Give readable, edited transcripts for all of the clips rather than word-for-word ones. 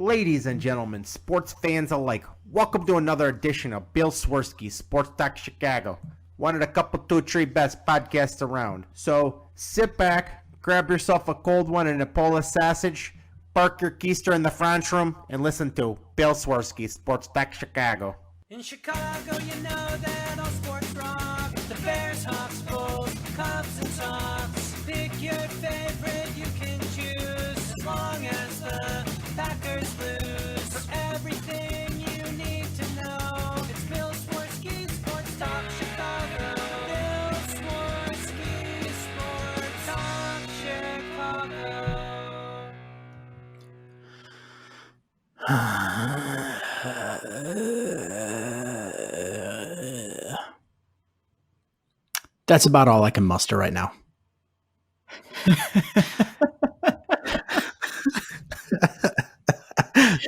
Ladies and gentlemen, sports fans alike, welcome to another edition of Bill Swirsky's Sports Talk Chicago, one of the couple, two, three best podcasts around. So sit back, grab yourself a cold one and a Polish sausage, park your keister in the French room, and listen to Bill Swirsky's Sports Talk Chicago. In Chicago, you know that all sports rock. The Bears, Hawks, Bulls, Cubs, and Sox. Pick your favorite, you can choose. As long as the Packers lose. For everything you need to know, it's Bill Swirsky, Sports Talk Chicago. Bill Swirsky, Sports Talk Chicago. That's about all I can muster right now.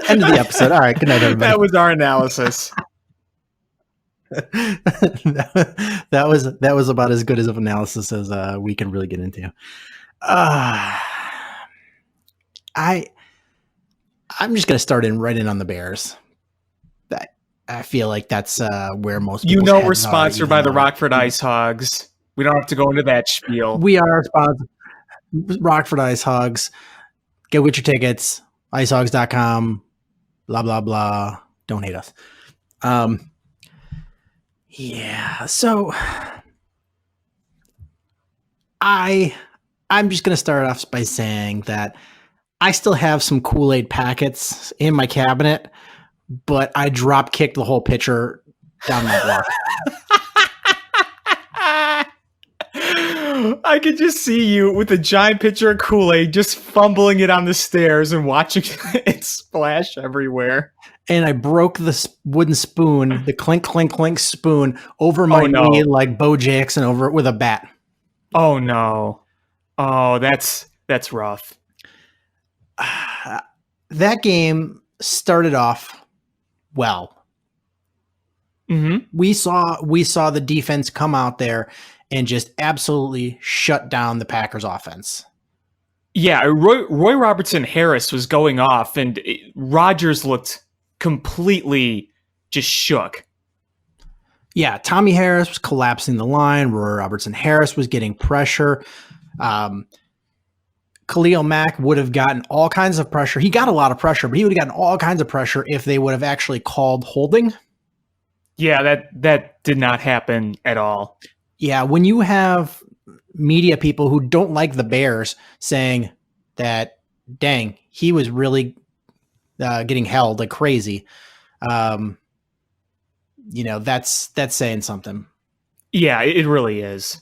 End of the episode. All right. Good night, everybody. That was our analysis. that was about as good as of analysis as we can really get into. I'm just gonna start right in on the Bears. I feel like that's where most people we're sponsored by the Rockford Ice Hogs. We don't have to go into that spiel. We are sponsored. Rockford Ice Hogs. Go get your tickets. icehogs.com. Blah blah blah. Don't hate us. Yeah. So I'm just gonna start off by saying that I still have some Kool-Aid packets in my cabinet, but I drop kicked the whole pitcher down my block. I could just see you with a giant pitcher of Kool-Aid just fumbling it on the stairs and watching it splash everywhere. And I broke the wooden spoon, the clink, clink, clink spoon over my knee like Bo Jackson over it with a bat. Oh, no. Oh, that's rough. That game started off well. Mm-hmm. We saw the defense come out there and just absolutely shut down the Packers offense. Yeah, Roy Robertson Harris was going off, and Rodgers looked completely just shook. Yeah, Tommy Harris was collapsing the line. Roy Robertson Harris was getting pressure. Khalil Mack would have gotten all kinds of pressure. He got a lot of pressure, but he would have gotten all kinds of pressure if they would have actually called holding. Yeah, that did not happen at all. Yeah, when you have media people who don't like the Bears saying that, dang, he was really getting held like crazy, that's saying something. Yeah, it really is.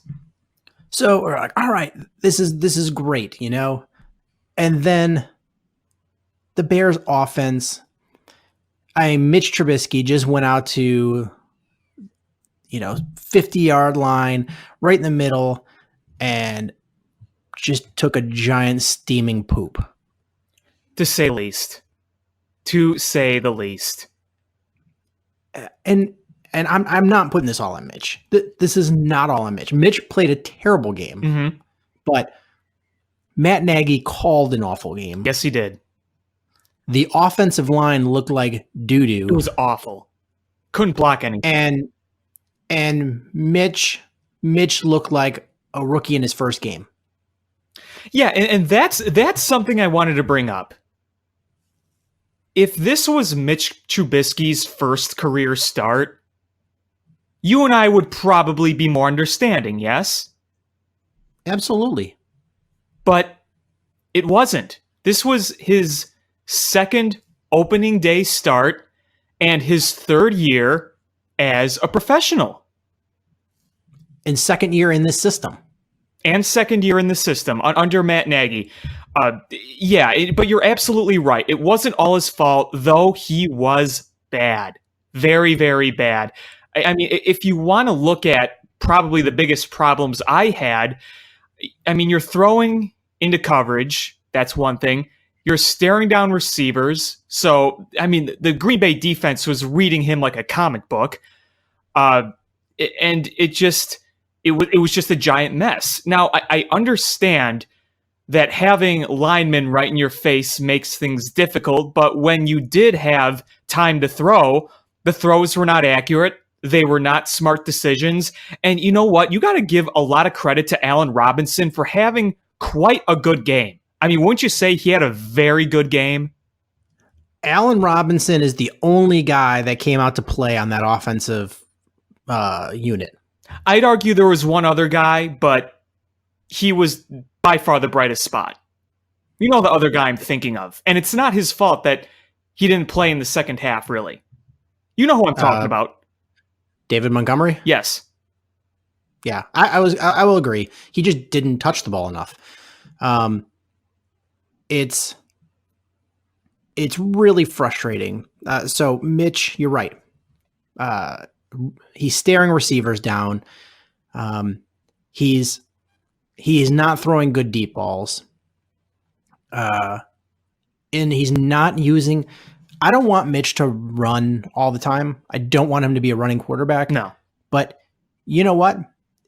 So we're like, all right, this is great, And then the Bears offense, Mitch Trubisky just went out to 50-yard line right in the middle and just took a giant steaming poop. To say the least. And I'm not putting this all on Mitch. This is not all on Mitch. Mitch played a terrible game, but Matt Nagy called an awful game. Yes, he did. The offensive line looked like doo-doo. It was awful. Couldn't block anything. And Mitch looked like a rookie in his first game. Yeah, and that's something I wanted to bring up. If this was Mitch Trubisky's first career start, you and I would probably be more understanding, yes? Absolutely. But it wasn't. This was his second opening day start and his third year as a professional. And second year in this system. Under Matt Nagy. But you're absolutely right. It wasn't all his fault, though he was bad. Very, very bad. I mean, if you want to look at probably the biggest problems I had, you're throwing into coverage. That's one thing. You're staring down receivers. So, the Green Bay defense was reading him like a comic book. And it was just a giant mess. Now, I understand that having linemen right in your face makes things difficult, but when you did have time to throw, the throws were not accurate. They were not smart decisions. And you know what? You got to give a lot of credit to Allen Robinson for having quite a good game. I mean, wouldn't you say he had a very good game? Allen Robinson is the only guy that came out to play on that offensive unit. I'd argue there was one other guy, but he was by far the brightest spot. You know the other guy I'm thinking of. And it's not his fault that he didn't play in the second half, really. You know who I'm talking about. David Montgomery? Yes. Yeah, I will agree. He just didn't touch the ball enough. It's really frustrating. So Mitch, you're right. He's staring receivers down. He is not throwing good deep balls. And he's not using. I don't want Mitch to run all the time. I don't want him to be a running quarterback. No. But you know what?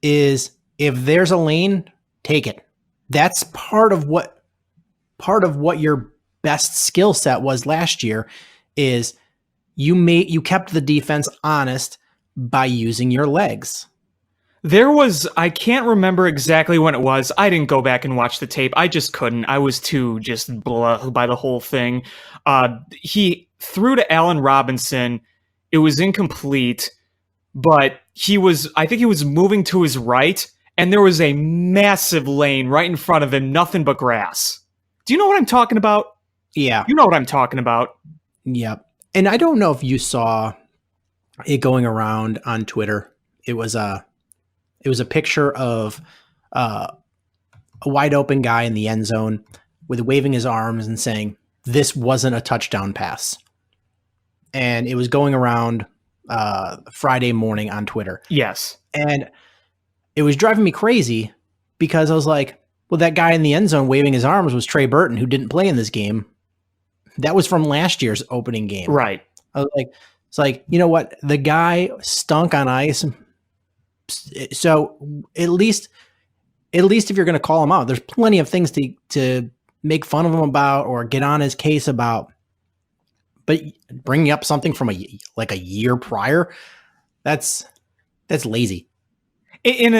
Is if there's a lane, take it. That's part of what your best skill set was last year is you kept the defense honest by using your legs. There was, I can't remember exactly when it was. I didn't go back and watch the tape. I just couldn't. I was too just blah by the whole thing. He threw to Allen Robinson. It was incomplete, but I think he was moving to his right, and there was a massive lane right in front of him, nothing but grass. Do you know what I'm talking about? Yeah. You know what I'm talking about. Yep. And I don't know if you saw it going around on Twitter. It was a picture of a wide open guy in the end zone with waving his arms and saying, "This wasn't a touchdown pass." And it was going around Friday morning on Twitter. Yes. And it was driving me crazy because I was like, well, that guy in the end zone waving his arms was Trey Burton, who didn't play in this game. That was from last year's opening game. Right. I was like, it's like, you know what? The guy stunk on ice. So at least if you're going to call him out, there's plenty of things to make fun of him about or get on his case about. But bringing up something from a year prior, that's lazy. In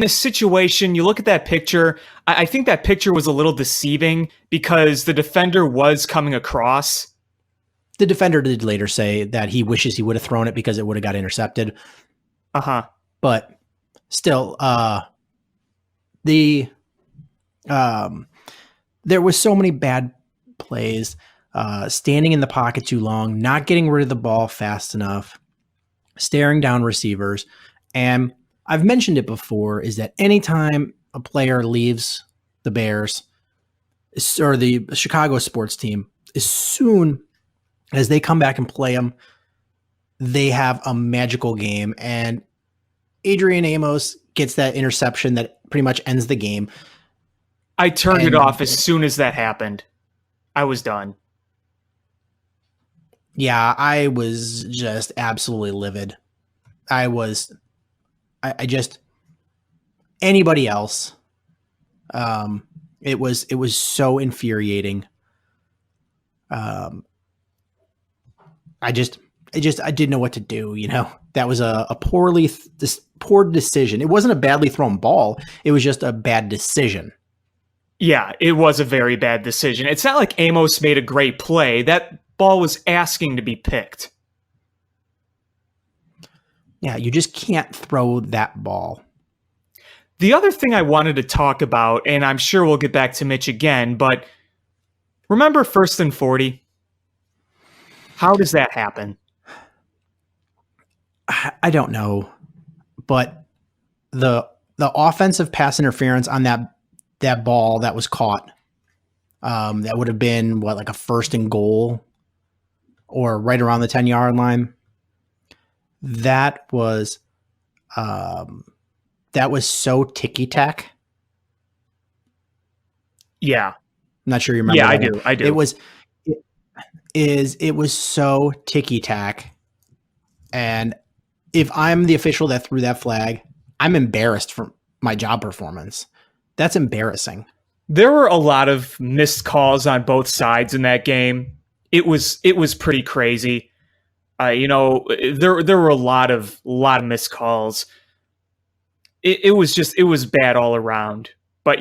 a situation, you look at that picture, I think that picture was a little deceiving because the defender was coming across. The defender did later say that he wishes he would have thrown it because it would have got intercepted. Uh-huh. But still, there was so many bad plays, standing in the pocket too long, not getting rid of the ball fast enough, staring down receivers. And I've mentioned it before, is that anytime a player leaves the Bears or the Chicago sports team, as soon as they come back and play them, they have a magical game. And Adrian Amos gets that interception that pretty much ends the game. I turned it off as soon as that happened. I was done. Yeah, I was just absolutely livid. I just anybody else. It was so infuriating. I didn't know what to do. You know, that was a poor decision. It wasn't a badly thrown ball. It was just a bad decision. Yeah, it was a very bad decision. It's not like Amos made a great play. That ball was asking to be picked. Yeah, you just can't throw that ball. The other thing I wanted to talk about, and I'm sure we'll get back to Mitch again, but remember 1st and 40? How does that happen? I don't know, but the offensive pass interference on that ball that was caught, that would have been like a 1st and goal or right around the 10-yard line. That was so ticky-tack. Yeah. I'm not sure you remember. Yeah, that. I do. It was so ticky-tack. And if I'm the official that threw that flag, I'm embarrassed for my job performance That's embarrassing. There were a lot of missed calls on both sides in that game. It was pretty crazy. There were a lot of missed calls. It was bad all around. But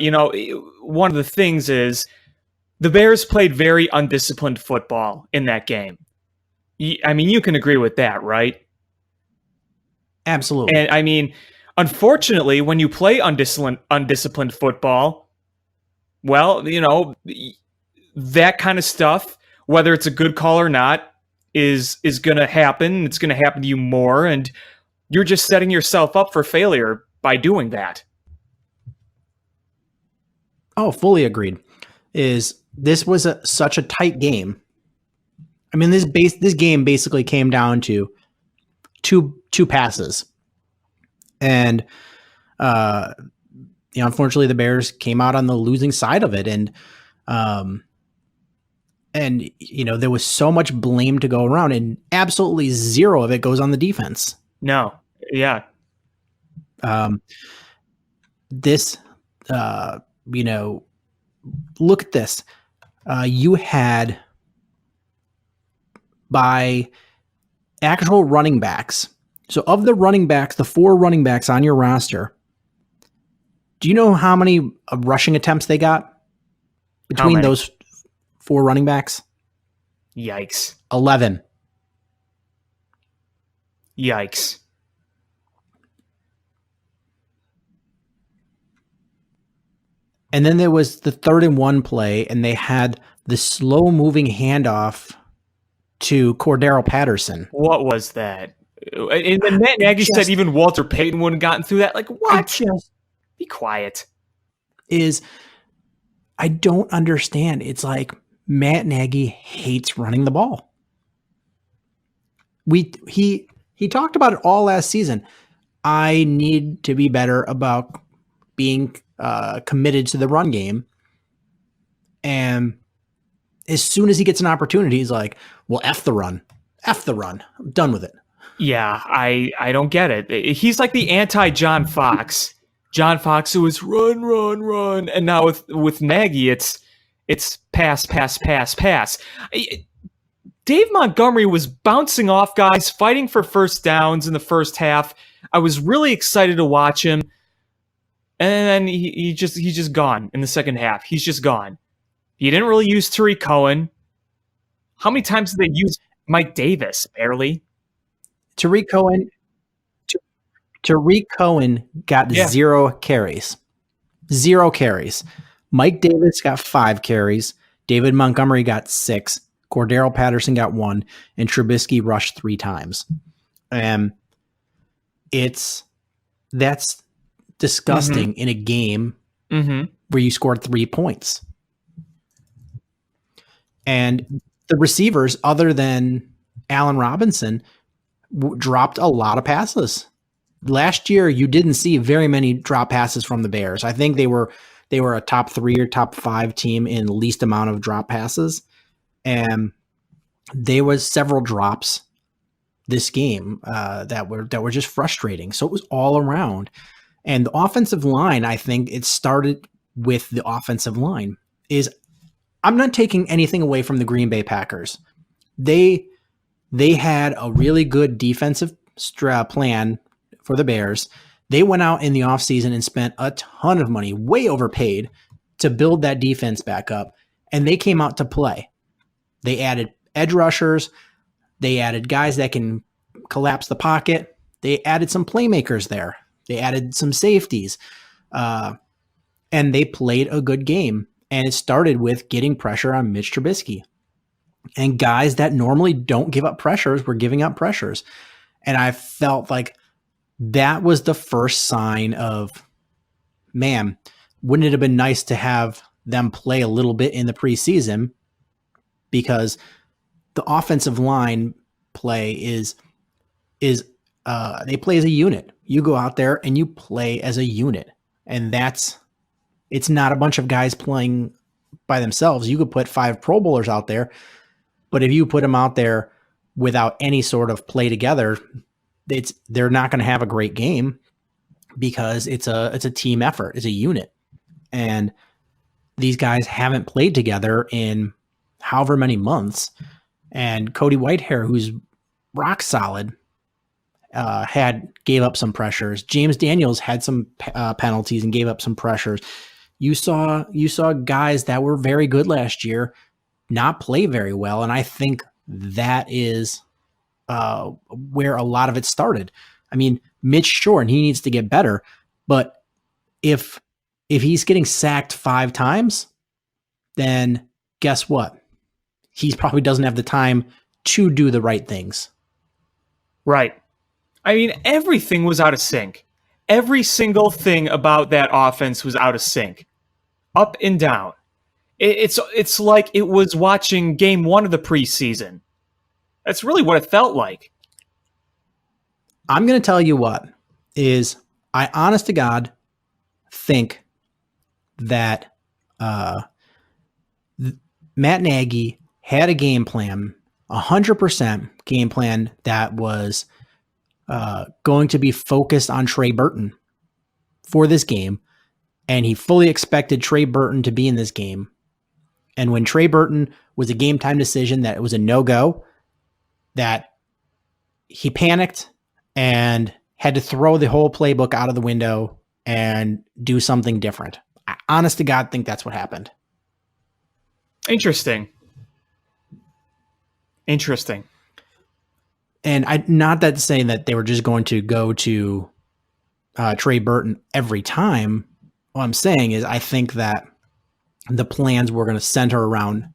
one of the things is the Bears played very undisciplined football in that game. I mean, you can agree with that, right? Absolutely. And I mean, unfortunately, when you play undisciplined football, well, that kind of stuff, whether it's a good call or not, is going to happen. It's going to happen to you more, and you're just setting yourself up for failure by doing that. Oh, fully agreed. This was such a tight game. I mean, this game basically came down to two passes, and unfortunately, the Bears came out on the losing side of it, and there was so much blame to go around, and absolutely zero of it goes on the defense. No, yeah. Look at this. You had, by actual running backs. So of the running backs, the 4 running backs on your roster, do you know how many rushing attempts they got between those 4 running backs? Yikes. 11. Yikes. And then there was the 3rd and 1 play, and they had the slow-moving handoff to Cordero Patterson. What was that? And then Matt Nagy said even Walter Payton wouldn't have gotten through that. Like, what? Be quiet. I don't understand. It's like Matt Nagy hates running the ball. He talked about it all last season. I need to be better about being committed to the run game. And as soon as he gets an opportunity, he's like, well, F the run. I'm done with it. Yeah, I don't get it. He's like the anti-John Fox. John Fox who was run. And now with Nagy, it's pass. Dave Montgomery was bouncing off guys, fighting for first downs in the first half. I was really excited to watch him. And then he's just gone in the second half. He's just gone. He didn't really use Tariq Cohen. How many times did they use Mike Davis? Barely. Tariq Cohen got 0 carries. 0 carries. Mike Davis got 5 carries. David Montgomery got 6. Cordero Patterson got 1. And Trubisky rushed 3 times. That's disgusting in a game where you scored 3 points. And the receivers, other than Allen Robinson, dropped a lot of passes. Last year, you didn't see very many drop passes from the Bears. I think they were a top 3 or top 5 team in least amount of drop passes. And there was several drops this game that were just frustrating. So it was all around. And the offensive line, I think it started with the offensive line. I'm not taking anything away from the Green Bay Packers. They had a really good defensive plan for the Bears. They went out in the offseason and spent a ton of money, way overpaid, to build that defense back up. And they came out to play. They added edge rushers. They added guys that can collapse the pocket. They added some playmakers there. They added some safeties. And they played a good game. And it started with getting pressure on Mitch Trubisky. And guys that normally don't give up pressures were giving up pressures. And I felt like that was the first sign of, man, wouldn't it have been nice to have them play a little bit in the preseason? Because the offensive line play is they play as a unit. You go out there and you play as a unit. And it's not a bunch of guys playing by themselves. You could put 5 Pro Bowlers out there, but if you put them out there without any sort of play together, they're not going to have a great game because it's a team effort. It's a unit. And these guys haven't played together in however many months. And Cody Whitehair, who's rock solid, gave up some pressures. James Daniels had some penalties and gave up some pressures. You saw guys that were very good last year not play very well, and I think that is where a lot of it started. I mean, Mitch Shore, and he needs to get better, but if he's getting sacked 5 times, then guess what? He probably doesn't have the time to do the right things. Right. I mean, everything was out of sync. Every single thing about that offense was out of sync. Up and down. It's like it was watching game 1 of the preseason. That's really what it felt like. I'm going to tell you what is, I honest to God think that Matt Nagy had a game plan, 100% game plan that was going to be focused on Trey Burton for this game. And he fully expected Trey Burton to be in this game. And when Trey Burton was a game time decision that it was a no-go, that he panicked and had to throw the whole playbook out of the window and do something different. I honest to God think that's what happened. Interesting. And not that saying that they were just going to go to Trey Burton every time. What I'm saying is I think that the plans were going to center around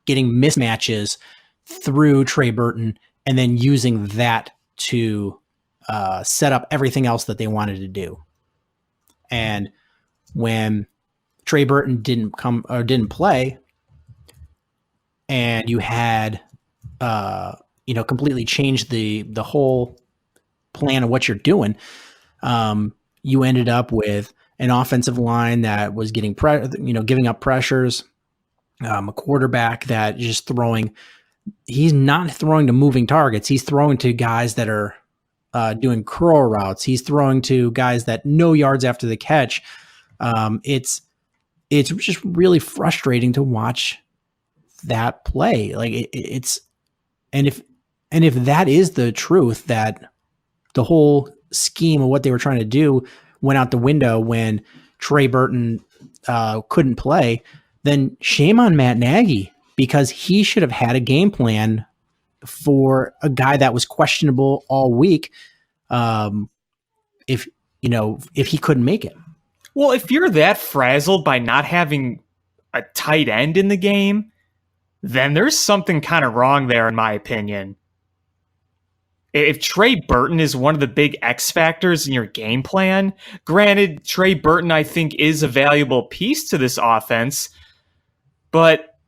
getting mismatches through Trey Burton and then using that to set up everything else that they wanted to do. And when Trey Burton didn't play, and you had completely changed the whole plan of what you're doing, you ended up with an offensive line that was getting giving up pressures, a quarterback that just he's not throwing to moving targets. He's throwing to guys that are doing curl routes. He's throwing to guys that no yards after the catch. It's just really frustrating to watch that play. Like and if that is the truth, that the whole scheme of what they were trying to do went out the window when Trey Burton couldn't play, then shame on Matt Nagy, because he should have had a game plan for a guy that was questionable all week. If he couldn't make it. Well, if you're that frazzled by not having a tight end in the game, then there's something kind of wrong there, in my opinion. If Trey Burton is one of the big X factors in your game plan, granted, Trey Burton, I think, is a valuable piece to this offense, but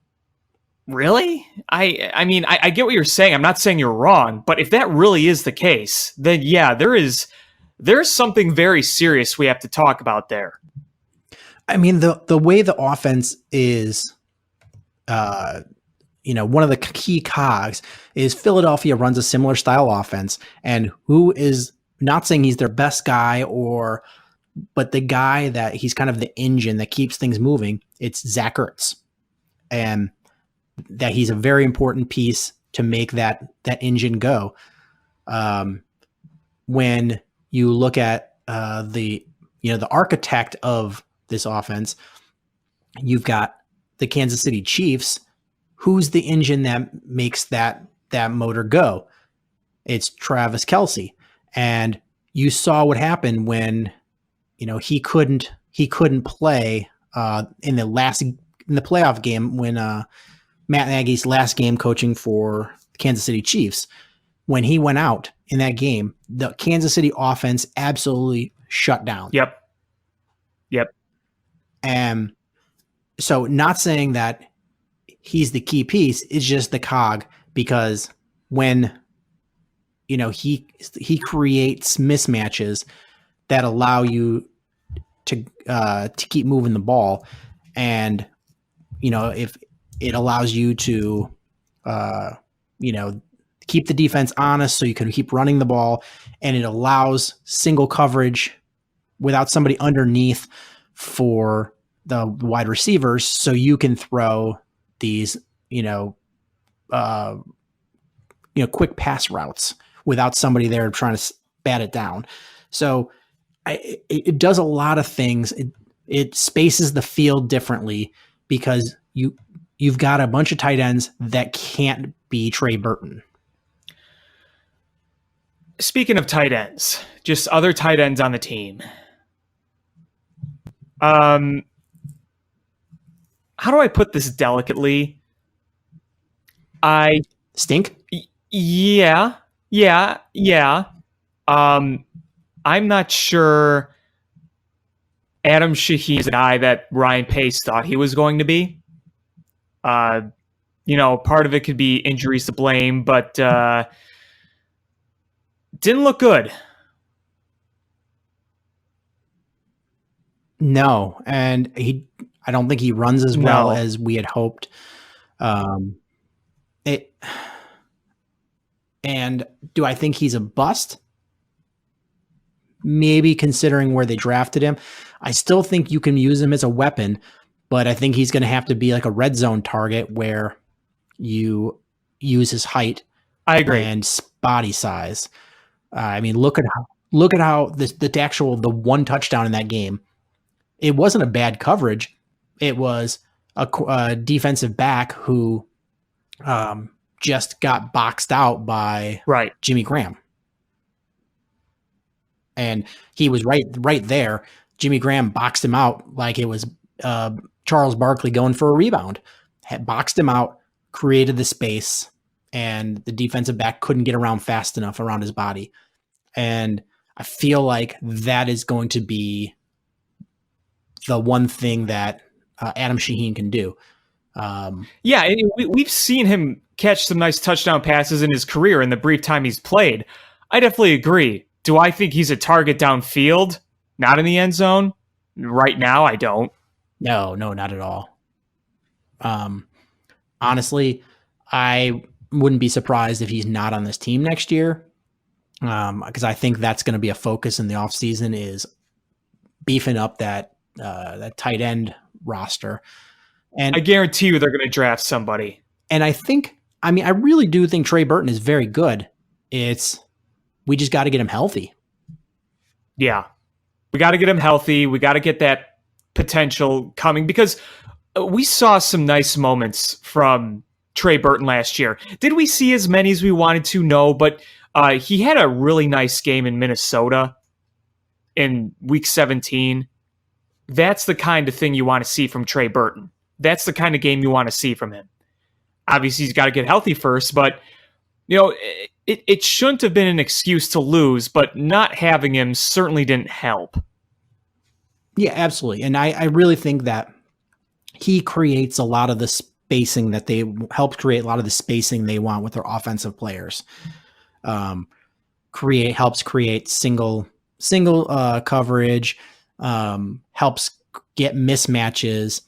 really? I mean, I get what you're saying. I'm not saying you're wrong, but if that really is the case, then yeah, there's something very serious we have to talk about there. I mean, the way the offense is, one of the key cogs is Philadelphia runs a similar style offense, and who is not saying he's their best guy but the guy that he's kind of the engine that keeps things moving. It's Zach Ertz, and that he's a very important piece to make that engine go. When you look at the architect of this offense, you've got the Kansas City Chiefs. Who's the engine that makes that motor go? It's Travis Kelce. And you saw what happened when, he couldn't play in the playoff game when Matt Nagy's last game coaching for the Kansas City Chiefs. When he went out in that game, the Kansas City offense absolutely shut down. Yep. And so, not saying that he's the key piece, it's just the cog, because when he creates mismatches that allow you to keep moving the ball, and if it allows you to keep the defense honest so you can keep running the ball, and it allows single coverage without somebody underneath for the wide receivers so you can throw these, quick pass routes without somebody there trying to bat it down. So it does a lot of things. It spaces the field differently because you've got a bunch of tight ends that can't be Trey Burton. Speaking of tight ends, just other tight ends on the team. How do I put this delicately? I stink. Yeah. I'm not sure Adam Shaheen is the guy that Ryan Pace thought he was going to be. Part of it could be injuries to blame, but didn't look good. No, and I don't think he runs as well as we had hoped. And do I think he's a bust? Maybe, considering where they drafted him. I still think you can use him as a weapon, but I think he's going to have to be like a red zone target where you use his height. I agree. And body size. Look at how the one touchdown in that game. It wasn't a bad coverage. It was a defensive back who just got boxed out by Jimmy Graham. And he was right there. Jimmy Graham boxed him out like it was Charles Barkley going for a rebound. Had boxed him out, created the space, and the defensive back couldn't get around fast enough around his body. And I feel like that is going to be the one thing that Adam Shaheen can do. We've seen him catch some nice touchdown passes in his career in the brief time he's played. I definitely agree. Do I think he's a target downfield? Not in the end zone? Right now, I don't. No, not at all. Honestly, I wouldn't be surprised if he's not on this team next year, because I think that's going to be a focus in the offseason, is beefing up that tight end roster. And I guarantee you they're going to draft somebody. And I really do think Trey Burton is very good. We just got to get him healthy. Yeah. We got to get him healthy. We got to get that potential coming, because we saw some nice moments from Trey Burton last year. Did we see as many as we wanted to? No, but he had a really nice game in Minnesota in week 17. That's the kind of thing you want to see from Trey Burton. That's the kind of game you want to see from him. Obviously, he's got to get healthy first, but it shouldn't have been an excuse to lose, but not having him certainly didn't help. Yeah, absolutely. And I really think that he creates a lot of the spacing that they help create a lot of the spacing they want with their offensive players. Helps create single coverage, helps get mismatches.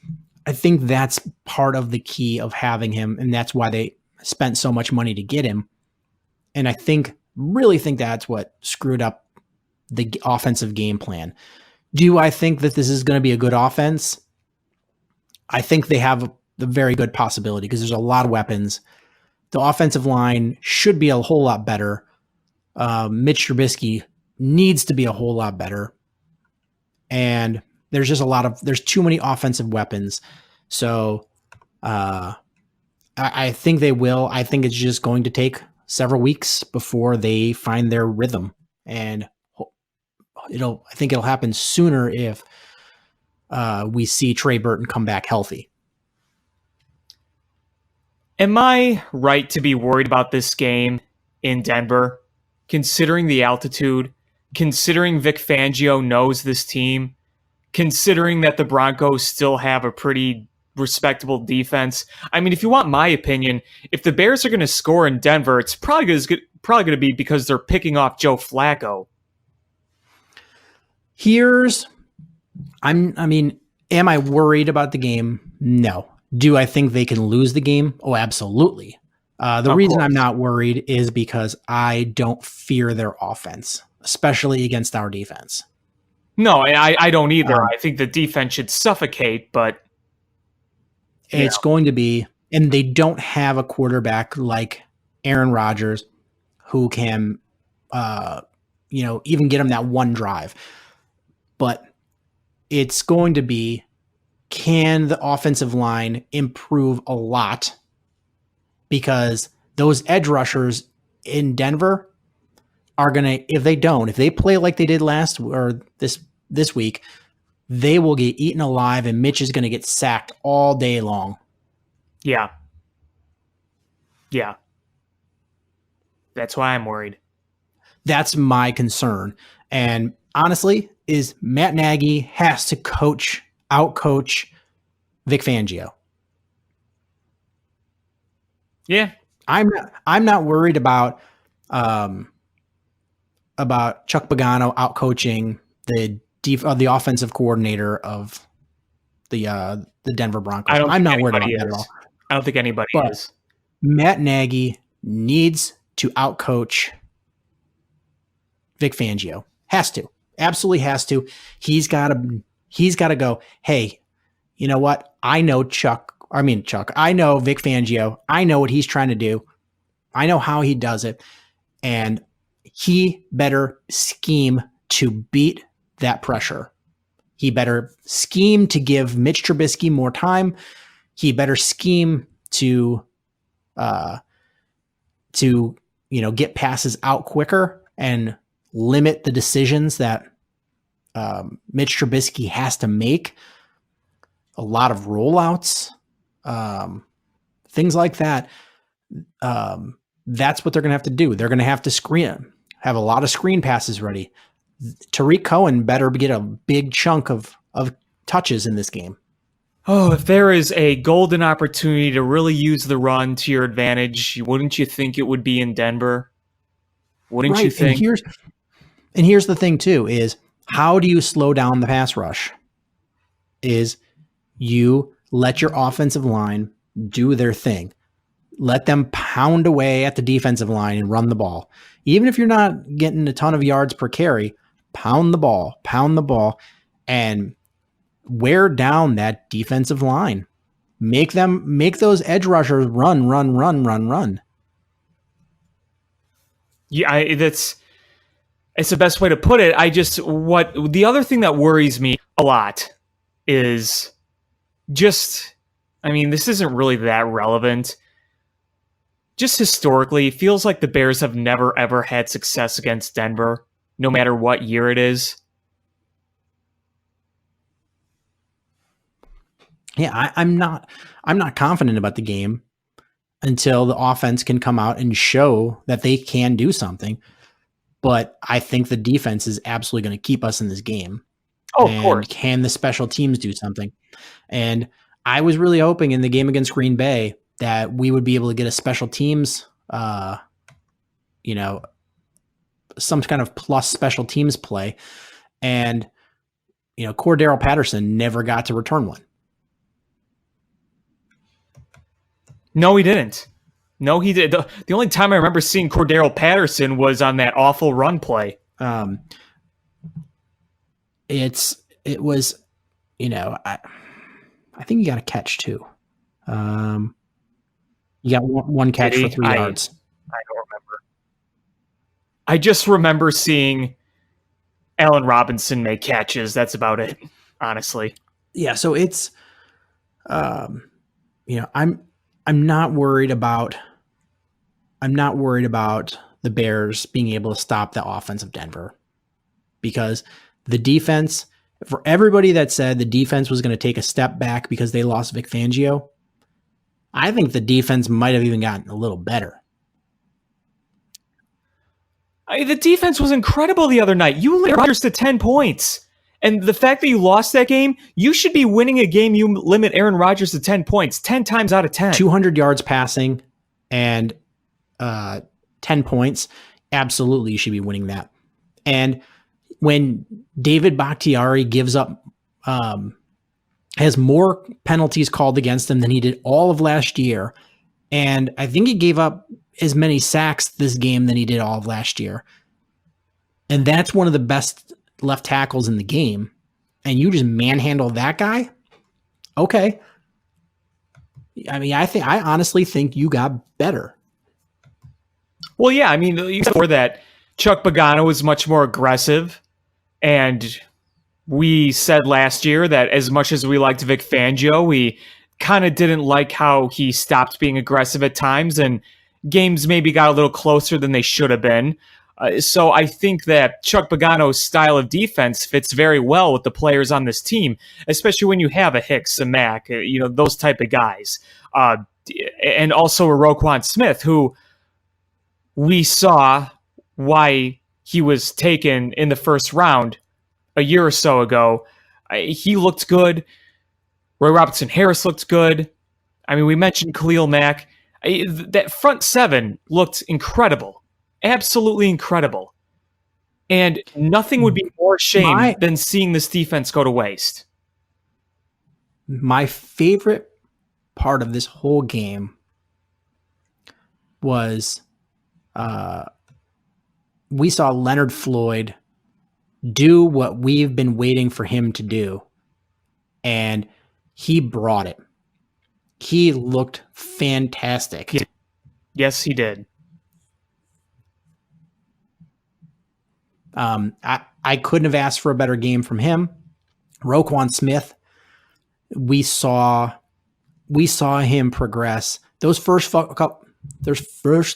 I think that's part of the key of having him, and that's why they spent so much money to get him. And I really think that's what screwed up the offensive game plan. Do I think that this is going to be a good offense? I think they have the very good possibility because there's a lot of weapons. The offensive line should be a whole lot better. Mitch Trubisky needs to be a whole lot better. And there's just there's too many offensive weapons. So I think they will. I think it's just going to take several weeks before they find their rhythm. And I think it'll happen sooner if we see Trey Burton come back healthy. Am I right to be worried about this game in Denver, considering the altitude, considering Vic Fangio knows this team, considering that the Broncos still have a pretty respectable defense? I mean, if you want my opinion, if the Bears are going to score in Denver, it's probably going to be because they're picking off Joe Flacco. Am I worried about the game? No. Do I think they can lose the game? Oh, absolutely. The reason I'm not worried is because I don't fear their offense, especially against our defense. No, I don't either. I think the defense should suffocate, but it's going to be, and they don't have a quarterback like Aaron Rodgers who can, even get him that one drive. But it's going to be, can the offensive line improve a lot? Because those edge rushers in Denver are going to, if they play like they did this week, they will get eaten alive and Mitch is going to get sacked all day long. Yeah. Yeah. That's why I'm worried. That's my concern. And honestly, is Matt Nagy has to outcoach Vic Fangio. Yeah. I'm not worried about Chuck Pagano outcoaching the offensive coordinator of the Denver Broncos. I'm not worried about that at all. I don't think anybody is. Matt Nagy needs to outcoach Vic Fangio. Has to. Absolutely has to. He's got to go, hey, you know what? I know Chuck. I know Vic Fangio. I know what he's trying to do. I know how he does it. And he better scheme to beat that pressure. He better scheme to give Mitch Trubisky more time. He better scheme to get passes out quicker and limit the decisions that Mitch Trubisky has to make. A lot of rollouts, things like that. That's what they're going to have to do. They're going to have to have a lot of screen passes ready. Tariq Cohen better get a big chunk of touches in this game. Oh, if there is a golden opportunity to really use the run to your advantage, wouldn't you think it would be in Denver? Wouldn't you think? And here's the thing too, is how do you slow down the pass rush? Is you let your offensive line do their thing. Let them pound away at the defensive line and run the ball. Even if you're not getting a ton of yards per carry, pound the ball, and wear down that defensive line. Make those edge rushers run. Yeah, it's the best way to put it. The other thing that worries me a lot is this isn't really that relevant. Just historically, it feels like the Bears have never, ever had success against Denver, no matter what year it is. Yeah, I'm not confident about the game until the offense can come out and show that they can do something. But I think the defense is absolutely going to keep us in this game. Oh, of course. Can the special teams do something? And I was really hoping in the game against Green Bay that we would be able to get a special teams, some kind of plus special teams play. And, Cordero Patterson never got to return one. No, he didn't. No, he did. The only time I remember seeing Cordero Patterson was on that awful run play. It was, I think you got a catch too. You got one catch for 3 yards. I don't remember. I just remember seeing Allen Robinson make catches. That's about it, honestly. Yeah, so it's, I'm not worried about the Bears being able to stop the offense of Denver, because the defense, for everybody that said the defense was going to take a step back because they lost Vic Fangio, I think the defense might have even gotten a little better. The defense was incredible the other night. You limit Rodgers to 10 points. And the fact that you lost that game, you should be winning a game you limit Aaron Rodgers to 10 points, 10 times out of 10. 200 yards passing and 10 points. Absolutely, you should be winning that. And when David Bakhtiari gives up, has more penalties called against him than he did all of last year. And I think he gave up as many sacks this game than he did all of last year. And that's one of the best left tackles in the game, and you just manhandle that guy. Okay. I mean, I honestly think you got better. Well, yeah, I mean, before that, Chuck Pagano was much more aggressive, and we said last year that as much as we liked Vic Fangio, we kind of didn't like how he stopped being aggressive at times, and games maybe got a little closer than they should have been. So I think that Chuck Pagano's style of defense fits very well with the players on this team, especially when you have a Hicks, a Mack, those type of guys. And also a Roquan Smith, who we saw why he was taken in the first round a year or so ago. He looked good. Roy Robertson Harris looked good. I mean, we mentioned Khalil Mack. That front seven looked incredible. Absolutely incredible. And nothing would be more shame than seeing this defense go to waste. My favorite part of this whole game was we saw Leonard Floyd do what we've been waiting for him to do. And he brought it. He looked fantastic. Yes, he did. I couldn't have asked for a better game from him. Roquan Smith, we saw him progress. Those first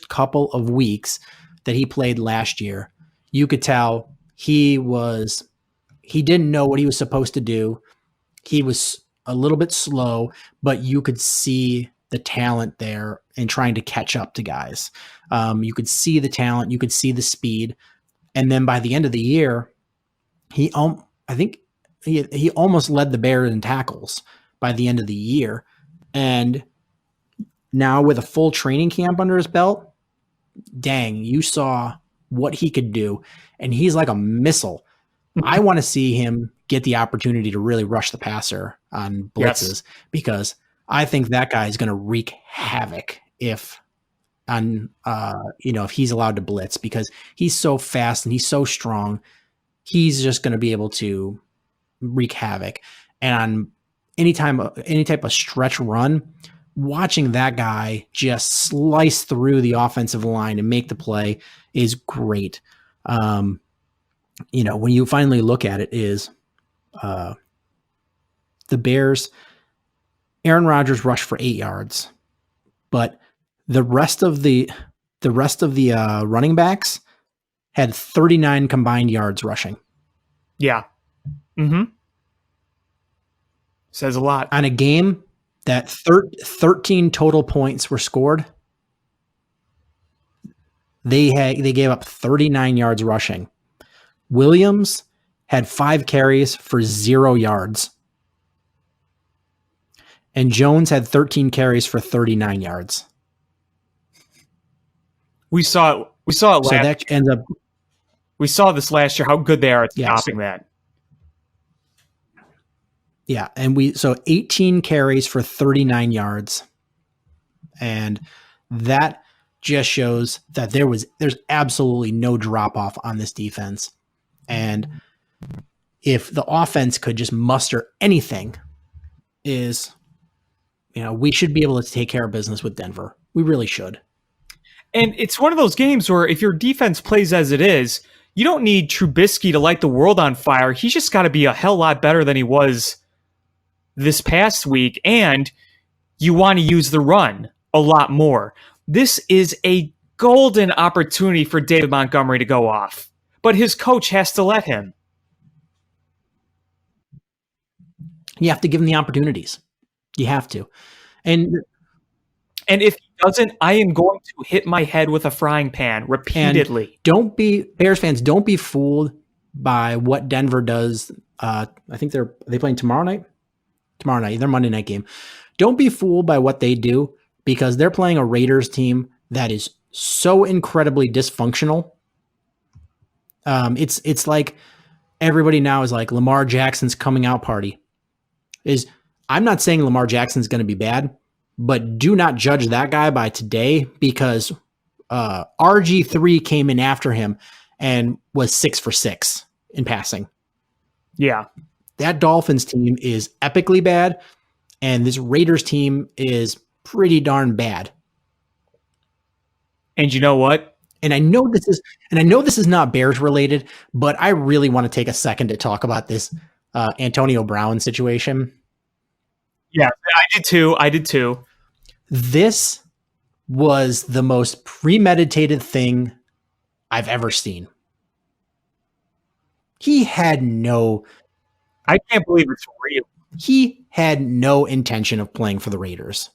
couple of weeks that he played last year, you could tell he didn't know what he was supposed to do. He was a little bit slow, but you could see the talent there and trying to catch up to guys. You could see the talent, you could see the speed. And then by the end of the year, he almost led the Bears in tackles by the end of the year. And now with a full training camp under his belt, dang, you saw what he could do. And he's like a missile. I want to see him get the opportunity to really rush the passer on blitzes, because I think that guy is going to wreak havoc if he's allowed to blitz, because he's so fast and he's so strong. He's just going to be able to wreak havoc. And on any type of stretch run, watching that guy just slice through the offensive line and make the play is great. When you finally look at it, is the Bears, Aaron Rodgers rushed for 8 yards, but the rest of the running backs had 39 combined yards rushing. Yeah. Mm-hmm. Says a lot. On a game that 13 total points were scored, they gave up 39 yards rushing. Williams had 5 carries for 0 yards. And Jones had 13 carries for 39 yards. We saw it last so that ends up. We saw this last year, how good they are at stopping that. Yeah, and 18 carries for 39 yards. And that just shows that there's absolutely no drop off on this defense. And if the offense could just muster anything, we should be able to take care of business with Denver. We really should. And it's one of those games where if your defense plays as it is, you don't need Trubisky to light the world on fire. He's just got to be a hell lot better than he was this past week. And you want to use the run a lot more. This is a golden opportunity for David Montgomery to go off. But his coach has to let him. You have to give him the opportunities. You have to. And if he doesn't, I am going to hit my head with a frying pan repeatedly. Bears fans, don't be fooled by what Denver does. I think are they playing tomorrow night? Tomorrow night, their Monday night game. Don't be fooled by what they do, because they're playing a Raiders team that is so incredibly dysfunctional. It's like everybody now is like Lamar Jackson's coming out party. I'm not saying Lamar Jackson's going to be bad, but do not judge that guy by today, because RG3 came in after him and was 6 for 6 in passing Yeah. That Dolphins team is epically bad, and this Raiders team is pretty darn bad. And you know what? And I know this is not Bears related, but I really want to take a second to talk about this Antonio Brown situation. Yeah, I did too. This was the most premeditated thing I've ever seen. He had no I can't believe it's real. He had no intention of playing for the Raiders.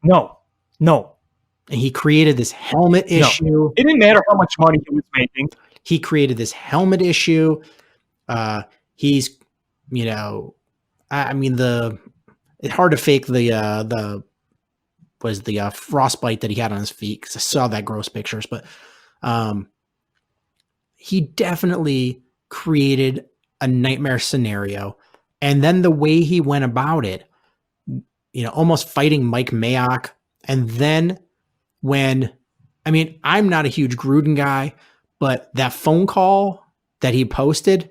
No. And he created this helmet issue. It didn't matter how much money he was making. He created this helmet issue. He's, it's hard to fake the frostbite that he had on his feet, because I saw that gross pictures, but he definitely created a nightmare scenario. And then the way he went about it, almost fighting Mike Mayock. And then I'm not a huge Gruden guy, but that phone call that he posted,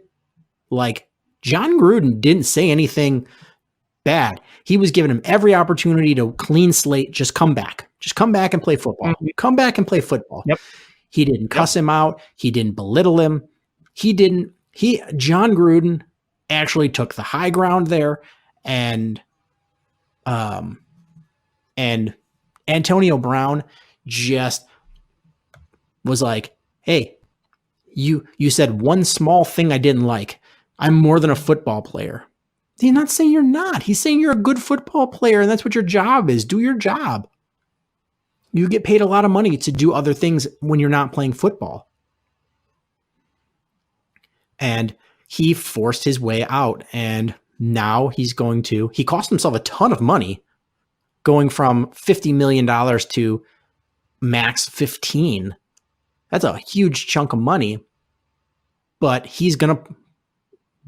John Gruden didn't say anything bad. He was giving him every opportunity to clean slate. Just come back and play football. Come back and play football. Yep. He didn't cuss him out. He didn't belittle him. John Gruden actually took the high ground there, and Antonio Brown just was like, hey, you said one small thing I didn't like. I'm more than a football player. He's not saying you're not. He's saying you're a good football player, and that's what your job is. Do your job. You get paid a lot of money to do other things when you're not playing football. And he forced his way out, and now he cost himself a ton of money, going from $50 million to max 15. That's a huge chunk of money, but he's going to,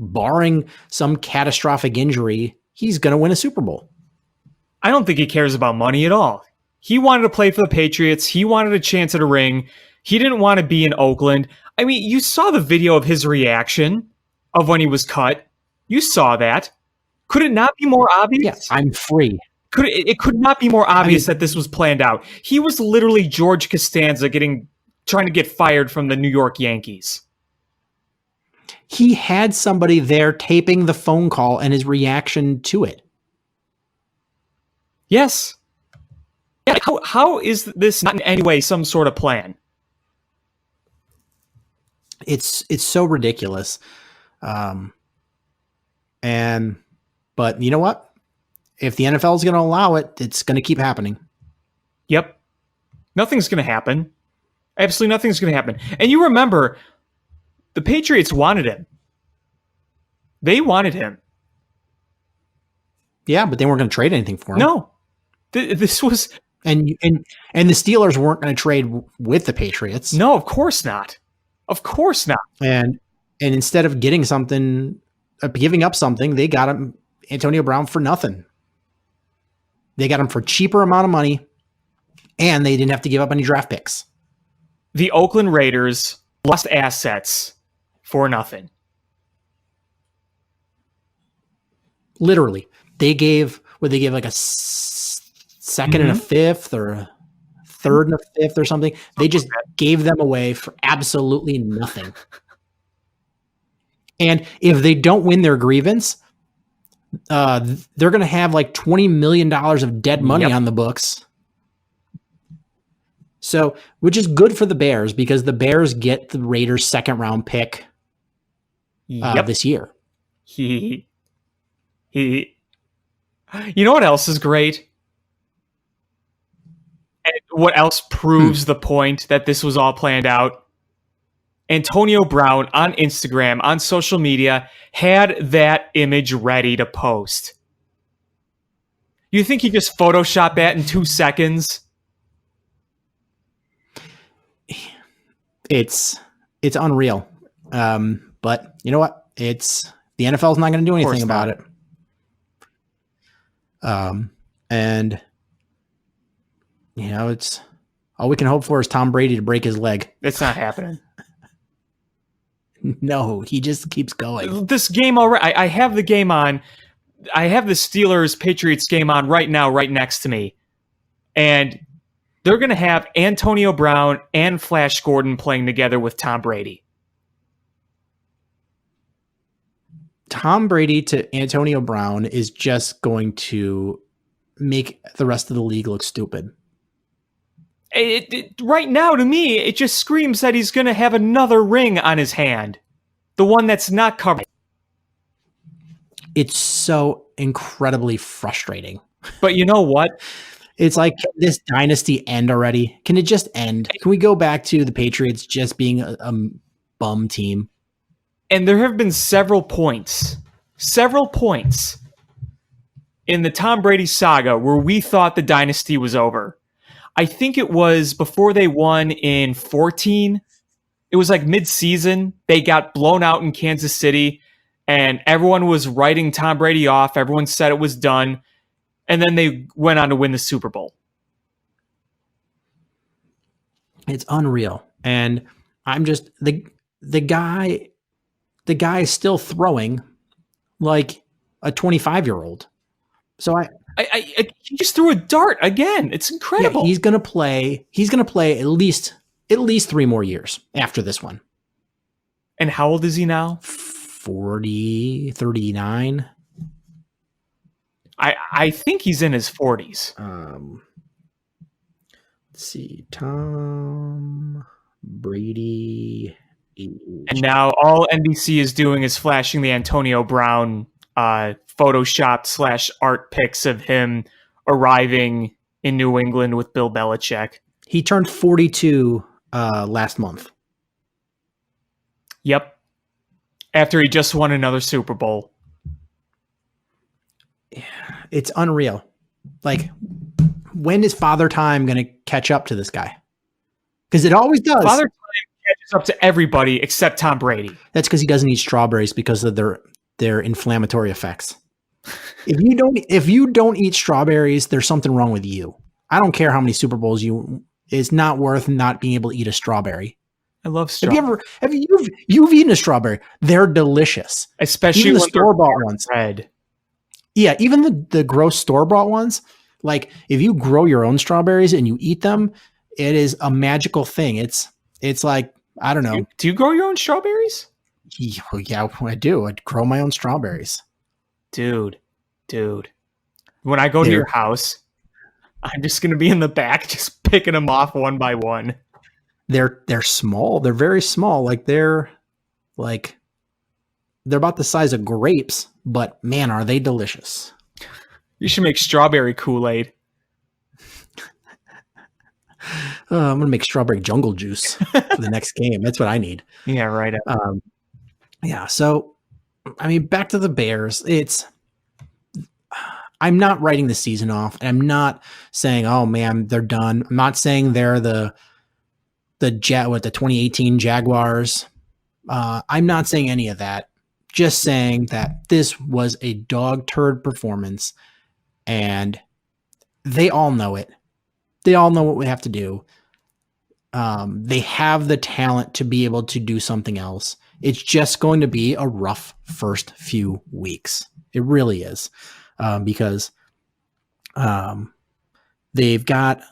barring some catastrophic injury, he's going to win a Super Bowl. I don't think he cares about money at all. He wanted to play for the Patriots. He wanted a chance at a ring. He didn't want to be in Oakland. I mean, you saw the video of his reaction of when he was cut. You saw that. Could it not be more obvious? Yes, I'm free. It could not be more obvious that this was planned out. He was literally George Costanza trying to get fired from the New York Yankees. He had somebody there taping the phone call and his reaction to it. Yes. Yeah, how is this not in any way some sort of plan? It's so ridiculous. But you know what? If the NFL is going to allow it, it's going to keep happening. Yep. Nothing's going to happen. Absolutely nothing's going to happen. And you remember, the Patriots wanted him. They wanted him. Yeah, but they weren't going to trade anything for him. No. This was... And the Steelers weren't going to trade with the Patriots. No, of course not. Of course not. And instead of giving up something, they got him, Antonio Brown, for nothing. They got him for cheaper amount of money, and they didn't have to give up any draft picks. The Oakland Raiders lost assets for nothing. Literally. They gave like a second and a fifth, or a third and a fifth or something. They just gave them away for absolutely nothing. And if they don't win their grievance, they're going to have like $20 million of dead money on the books. So, which is good for the Bears, because the Bears get the Raiders' second round pick this year. You know what else is great? And what else proves the point that this was all planned out? Antonio Brown on Instagram, on social media, had that image ready to post. You think he just photoshopped that in 2 seconds? It's unreal. But you know what? The NFL's not going to do anything about it. And it's all we can hope for is Tom Brady to break his leg. It's not happening. No, he just keeps going. This game already. I have the game on. I have the Steelers Patriots game on right now, right next to me, and they're going to have Antonio Brown and Flash Gordon playing together with Tom Brady. Tom Brady to Antonio Brown is just going to make the rest of the league look stupid. Right now, to me, it just screams that he's going to have another ring on his hand. The one that's not covered. It's so incredibly frustrating. But you know what? It's like, can this dynasty end already? Can it just end? Can we go back to the Patriots just being a bum team? And there have been several points in the Tom Brady saga where we thought the dynasty was over. I think it was before they won in 14. It was like mid-season. They got blown out in Kansas City, and everyone was writing Tom Brady off. Everyone said it was done. And then they went on to win the Super Bowl. It's unreal. And I'm just the guy is still throwing like a 25-year-old. So he just threw a dart again. It's incredible. Yeah, he's gonna play at least 3 more years after this one. And how old is he now? 40, 39. I think he's in his 40s. Let's see. Tom Brady. And now all NBC is doing is flashing the Antonio Brown Photoshopped / art pics of him arriving in New England with Bill Belichick. He turned 42 last month. Yep. After he just won another Super Bowl. It's unreal. Like, when is Father Time going to catch up to this guy? Because it always does. Father Time catches up to everybody except Tom Brady. That's because he doesn't eat strawberries because of their inflammatory effects. If you don't eat strawberries, there's something wrong with you. I don't care how many Super Bowls it's not worth not being able to eat a strawberry. I love strawberries. You've eaten a strawberry? They're delicious, especially even the when store-bought ones. Red. Yeah, even the gross store-bought ones. Like, if you grow your own strawberries and you eat them, it is a magical thing. It's like, I don't know. Do you grow your own strawberries? Yeah, I do. I grow my own strawberries. Dude. When I go to your house, I'm just going to be in the back just picking them off one by one. They're small. They're very small. They're about the size of grapes, but man, are they delicious. You should make strawberry Kool-Aid. I'm going to make strawberry jungle juice for the next game. That's what I need. Yeah, right. Yeah. So, I mean, back to the Bears. I'm not writing the season off, and I'm not saying, oh man, they're done. I'm not saying they're the 2018 Jaguars. I'm not saying any of that. Just saying that this was a dog turd performance, and they all know it. They all know what we have to do. They have the talent to be able to do something else. It's just going to be a rough first few weeks. It really is. Because they've got,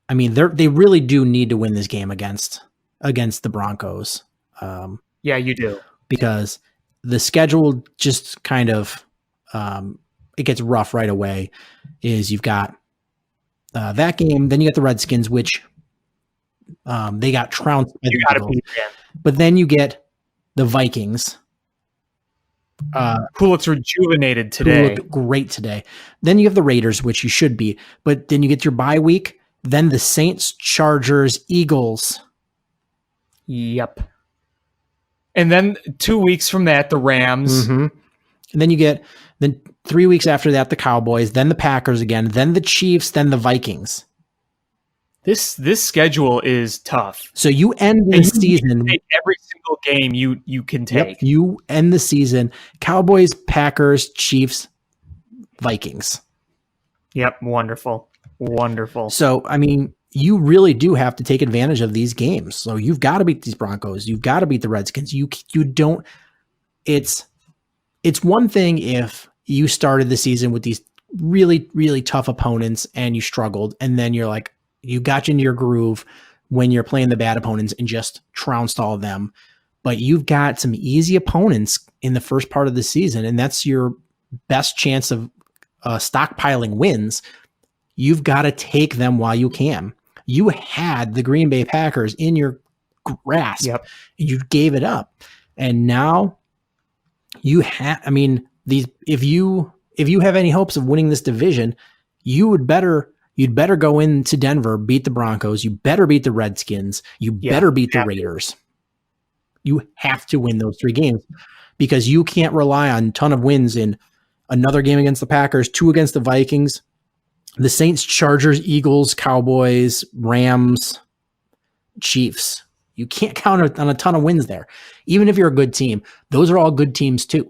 I mean, they really do need to win this game against the Broncos. Yeah, you do. Because the schedule just kind of, it gets rough right away. Is you've got that game, then you got the Redskins, which they got trounced by the Eagles. But then you get the Vikings, who looks rejuvenated today. Who looked great today. Then you have the Raiders, which you should be. But then you get your bye week. Then the Saints, Chargers, Eagles. Yep. And then 2 weeks from that, the Rams. Mm-hmm. And then you get 3 weeks after that, the Cowboys, then the Packers again, then the Chiefs, then the Vikings. This schedule is tough. So you end the season. Every single game you can take. Yep, you end the season. Cowboys, Packers, Chiefs, Vikings. Yep, wonderful. Wonderful. So, I mean, you really do have to take advantage of these games. So you've got to beat these Broncos. You've got to beat the Redskins. You don't. It's one thing if you started the season with these really, really tough opponents and you struggled, and then you're like, you got into your groove when you're playing the bad opponents and just trounced all of them. But you've got some easy opponents in the first part of the season, and that's your best chance of stockpiling wins. You've got to take them while you can. You had the Green Bay Packers in your grasp, and you gave it up. And now you have, I mean, these, if you have any hopes of winning this division, you'd better go into Denver, beat the Broncos. You better beat the Redskins. You better beat the Raiders. You have to win those 3 games because you can't rely on a ton of wins in another game against the Packers, 2 against the Vikings, the Saints, Chargers, Eagles, Cowboys, Rams, Chiefs. You can't count on a ton of wins there. Even if you're a good team, those are all good teams too.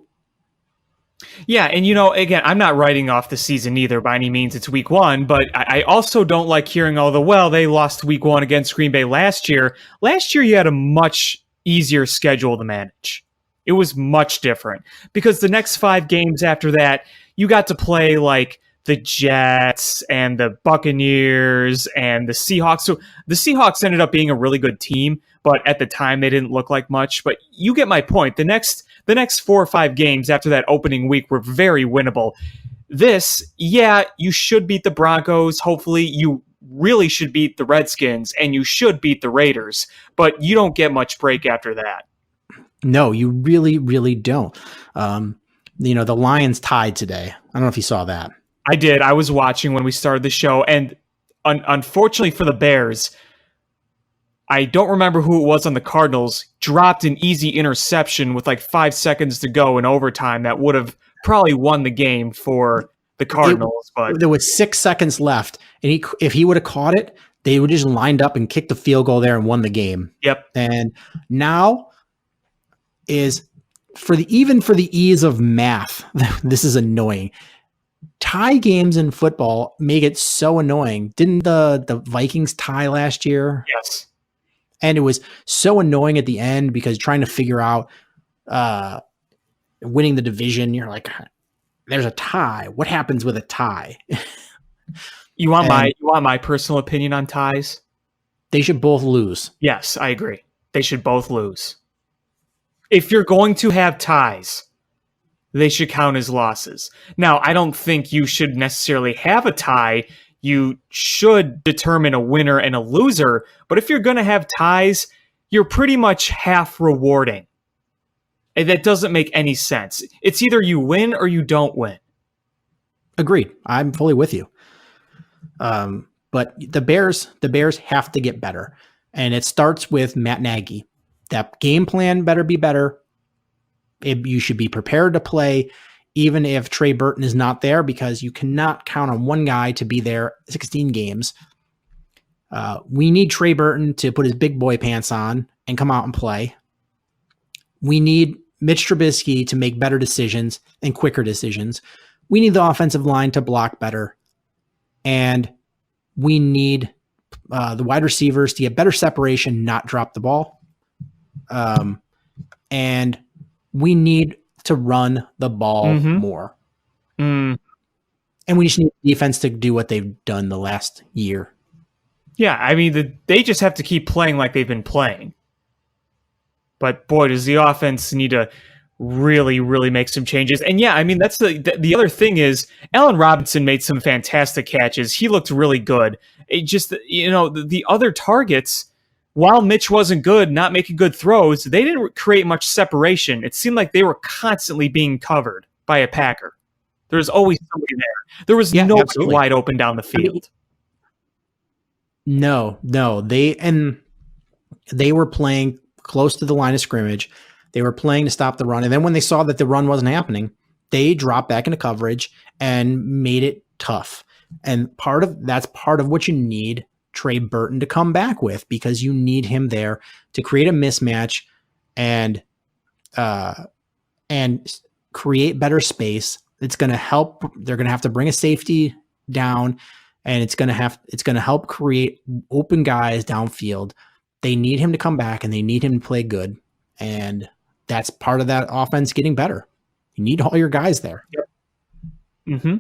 Yeah, and again, I'm not writing off the season either by any means. It's week 1, but I also don't like hearing they lost week 1 against Green Bay last year. Last year, you had a much easier schedule to manage. It was much different because the next 5 games after that, you got to play like the Jets and the Buccaneers and the Seahawks. So the Seahawks ended up being a really good team, but at the time they didn't look like much. But you get my point. The next 4 or 5 games after that opening week were very winnable. You should beat the Broncos. Hopefully you really should beat the Redskins and you should beat the Raiders, but you don't get much break after that. No, you really, really don't. The Lions tied today. I don't know if you saw that. I did. I was watching when we started the show, and unfortunately for the Bears, I don't remember who it was on the Cardinals, dropped an easy interception with like 5 seconds to go in overtime that would have probably won the game for the Cardinals. But there was 6 seconds left, and if he would have caught it, they would just lined up and kicked the field goal there and won the game. Yep. And now is for the ease of math, this is annoying. Tie games in football make it so annoying. Didn't the Vikings tie last year? Yes. And it was so annoying at the end because trying to figure out winning the division, you're like, there's a tie. What happens with a tie? You want my personal opinion on ties? They should both lose. Yes, I agree. They should both lose. If you're going to have ties, they should count as losses. Now, I don't think you should necessarily have a tie. You should determine a winner and a loser. But if you're going to have ties, you're pretty much half rewarding. And that doesn't make any sense. It's either you win or you don't win. Agreed. I'm fully with you. But the Bears have to get better. And it starts with Matt Nagy. That game plan better be better. You should be prepared to play even if Trey Burton is not there, because you cannot count on one guy to be there 16 games. We need Trey Burton to put his big boy pants on and come out and play. We need Mitch Trubisky to make better decisions and quicker decisions. We need the offensive line to block better. And we need the wide receivers to get better separation, not drop the ball. And we need to run the ball more. And we just need defense to do what they've done the last year. Yeah, I mean, they just have to keep playing like they've been playing. But boy, does the offense need to really, really make some changes. And yeah, I mean, that's the other thing is Allen Robinson made some fantastic catches. He looked really good. It just, the other targets, while Mitch wasn't good, not making good throws, they didn't create much separation. It seemed like they were constantly being covered by a Packer. There was always somebody there. There was nobody absolutely wide open down the field. No, they were playing close to the line of scrimmage. They were playing to stop the run. And then when they saw that the run wasn't happening, they dropped back into coverage and made it tough. And that's part of what you need Trey Burton to come back with, because you need him there to create a mismatch and create better space. It's going to help. They're going to have to bring a safety down and it's going to help create open guys downfield. They need him to come back, and they need him to play good, and that's part of that offense getting better. You need all your guys there. Yep. Mm-hmm.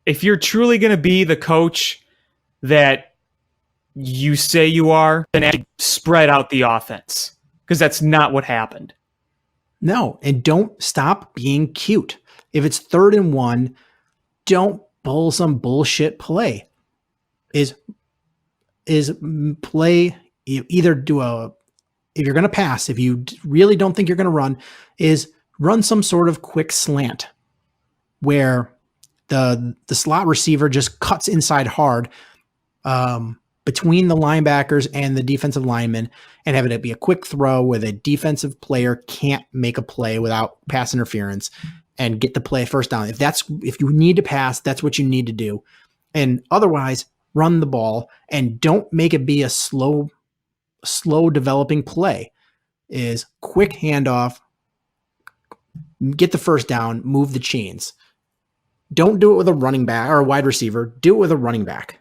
If you're truly going to be the coach that you say you are, then actually spread out the offense, because that's not what happened. No, and don't stop being cute. If it's 3rd and 1, don't pull some bullshit play. Is play either do if you're going to pass, if you really don't think you're going to run, is run some sort of quick slant where the slot receiver just cuts inside hard between the linebackers and the defensive linemen, and have it be a quick throw where the defensive player can't make a play without pass interference and get the play first down. If you need to pass, that's what you need to do. And otherwise, run the ball and don't make it be a slow developing play. Is quick handoff, get the first down, move the chains. Don't do it with a running back or a wide receiver. Do it with a running back.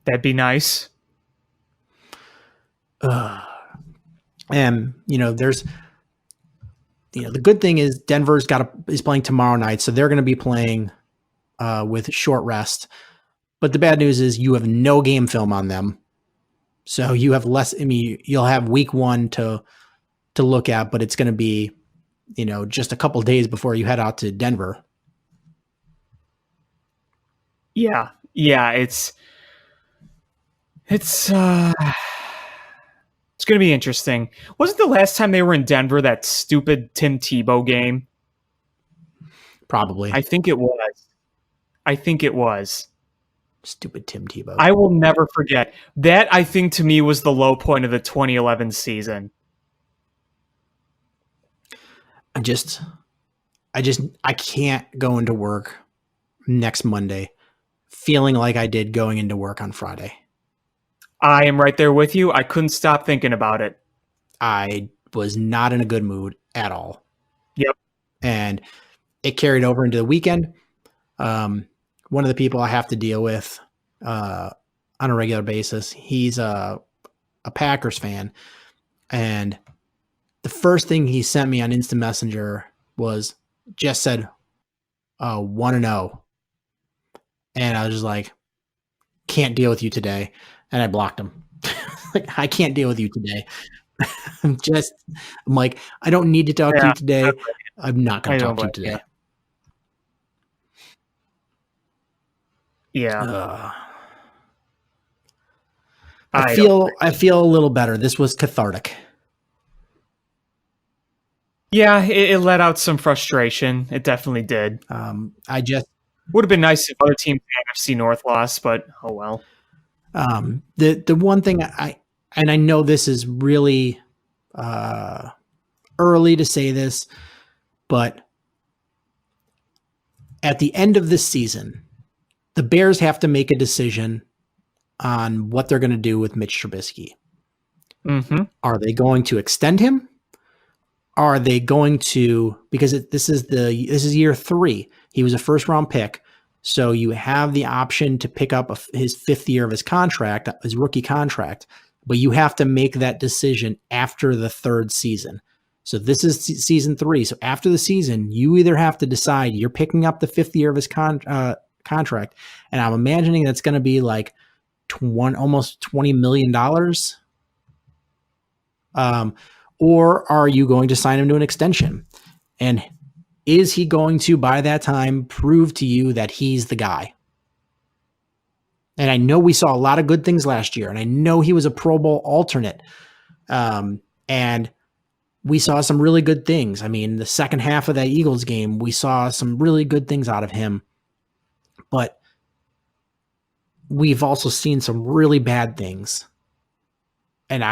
That'd be nice. And there's the good thing is Denver's is playing tomorrow night, so they're going to be playing with short rest. But the bad news is you have no game film on them, so you have less. I mean, you'll have week 1 to look at, but it's going to be just a couple days before you head out to Denver. Yeah, it's going to be interesting. Wasn't the last time they were in Denver that stupid Tim Tebow game? Probably. I think it was. Stupid Tim Tebow. I will never forget. That, I think, to me, was the low point of the 2011 season. I can't go into work next Monday feeling like I did going into work on Friday. I am right there with you. I couldn't stop thinking about it. I was not in a good mood at all. Yep. And it carried over into the weekend. One of the people I have to deal with on a regular basis, he's a Packers fan. And the first thing he sent me on Instant Messenger was just said 1-0. And I was just like, can't deal with you today. And I blocked him. Like, I can't deal with you today. I'm like, I don't need to talk to you today. I'm not going to talk to you today. Yeah. I feel a little better. This was cathartic. Yeah, it let out some frustration. It definitely did. Would have been nice if other teams in NFC North lost, but oh well. The one thing I know this is really early to say this, but at the end of this season, the Bears have to make a decision on what they're going to do with Mitch Trubisky. Mm-hmm. Are they going to extend him? Are they going to, because this is year 3. He was a first round pick. So you have the option to pick up his 5th year of his contract, his rookie contract, but you have to make that decision after the 3rd season. So this is season 3. So after the season, you either have to decide you're picking up the 5th year of his contract, and I'm imagining that's going to be like almost $20 million. Or are you going to sign him to an extension? And is he going to, by that time, prove to you that he's the guy? And I know we saw a lot of good things last year, and I know he was a Pro Bowl alternate. And we saw some really good things. I mean, the second half of that Eagles game, we saw some really good things out of him. But we've also seen some really bad things. And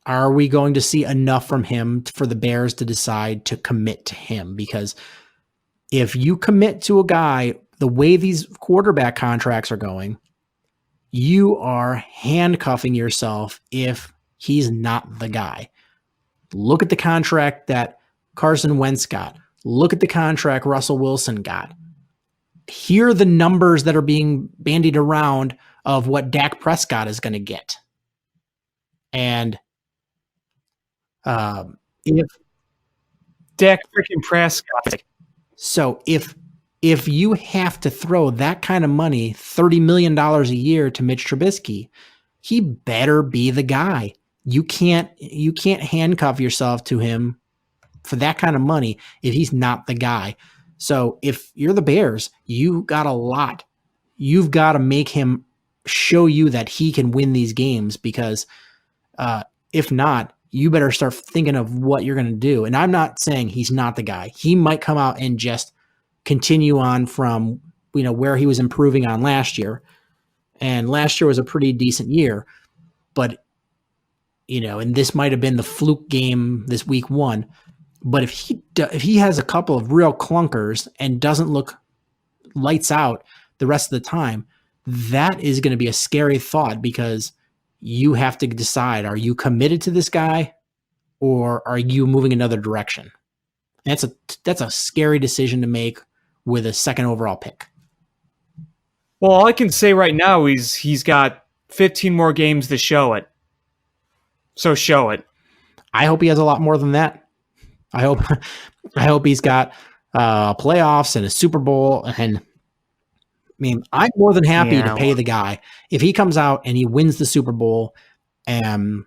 are we going to see enough from him for the Bears to decide to commit to him? Because if you commit to a guy, the way these quarterback contracts are going, you are handcuffing yourself if he's not the guy. Look at the contract that Carson Wentz got. Look at the contract Russell Wilson got. hear the numbers that are being bandied around of what Dak Prescott is going to get. And if Dak freaking Prescott. so, if you have to throw that kind of money, $30 million a year to Mitch Trubisky, he better be the guy. You can't handcuff yourself to him for that kind of money if he's not the guy. So if you're the Bears, you got a lot. You've got to make him show you that he can win these games, because if not, you better start thinking of what you're going to do. And I'm not saying he's not the guy. He might come out and just continue on from, where he was improving on last year. And last year was a pretty decent year, but and this might have been the fluke game this week 1. But if he has a couple of real clunkers and doesn't look lights out the rest of the time, that is going to be a scary thought, because you have to decide, are you committed to this guy or are you moving another direction? And that's a scary decision to make with a second overall pick. Well, all I can say right now is he's got 15 more games to show it. So show it. I hope he has a lot more than that. I hope he's got playoffs and a Super Bowl. And I'm more than happy to pay the guy if he comes out and he wins the Super Bowl and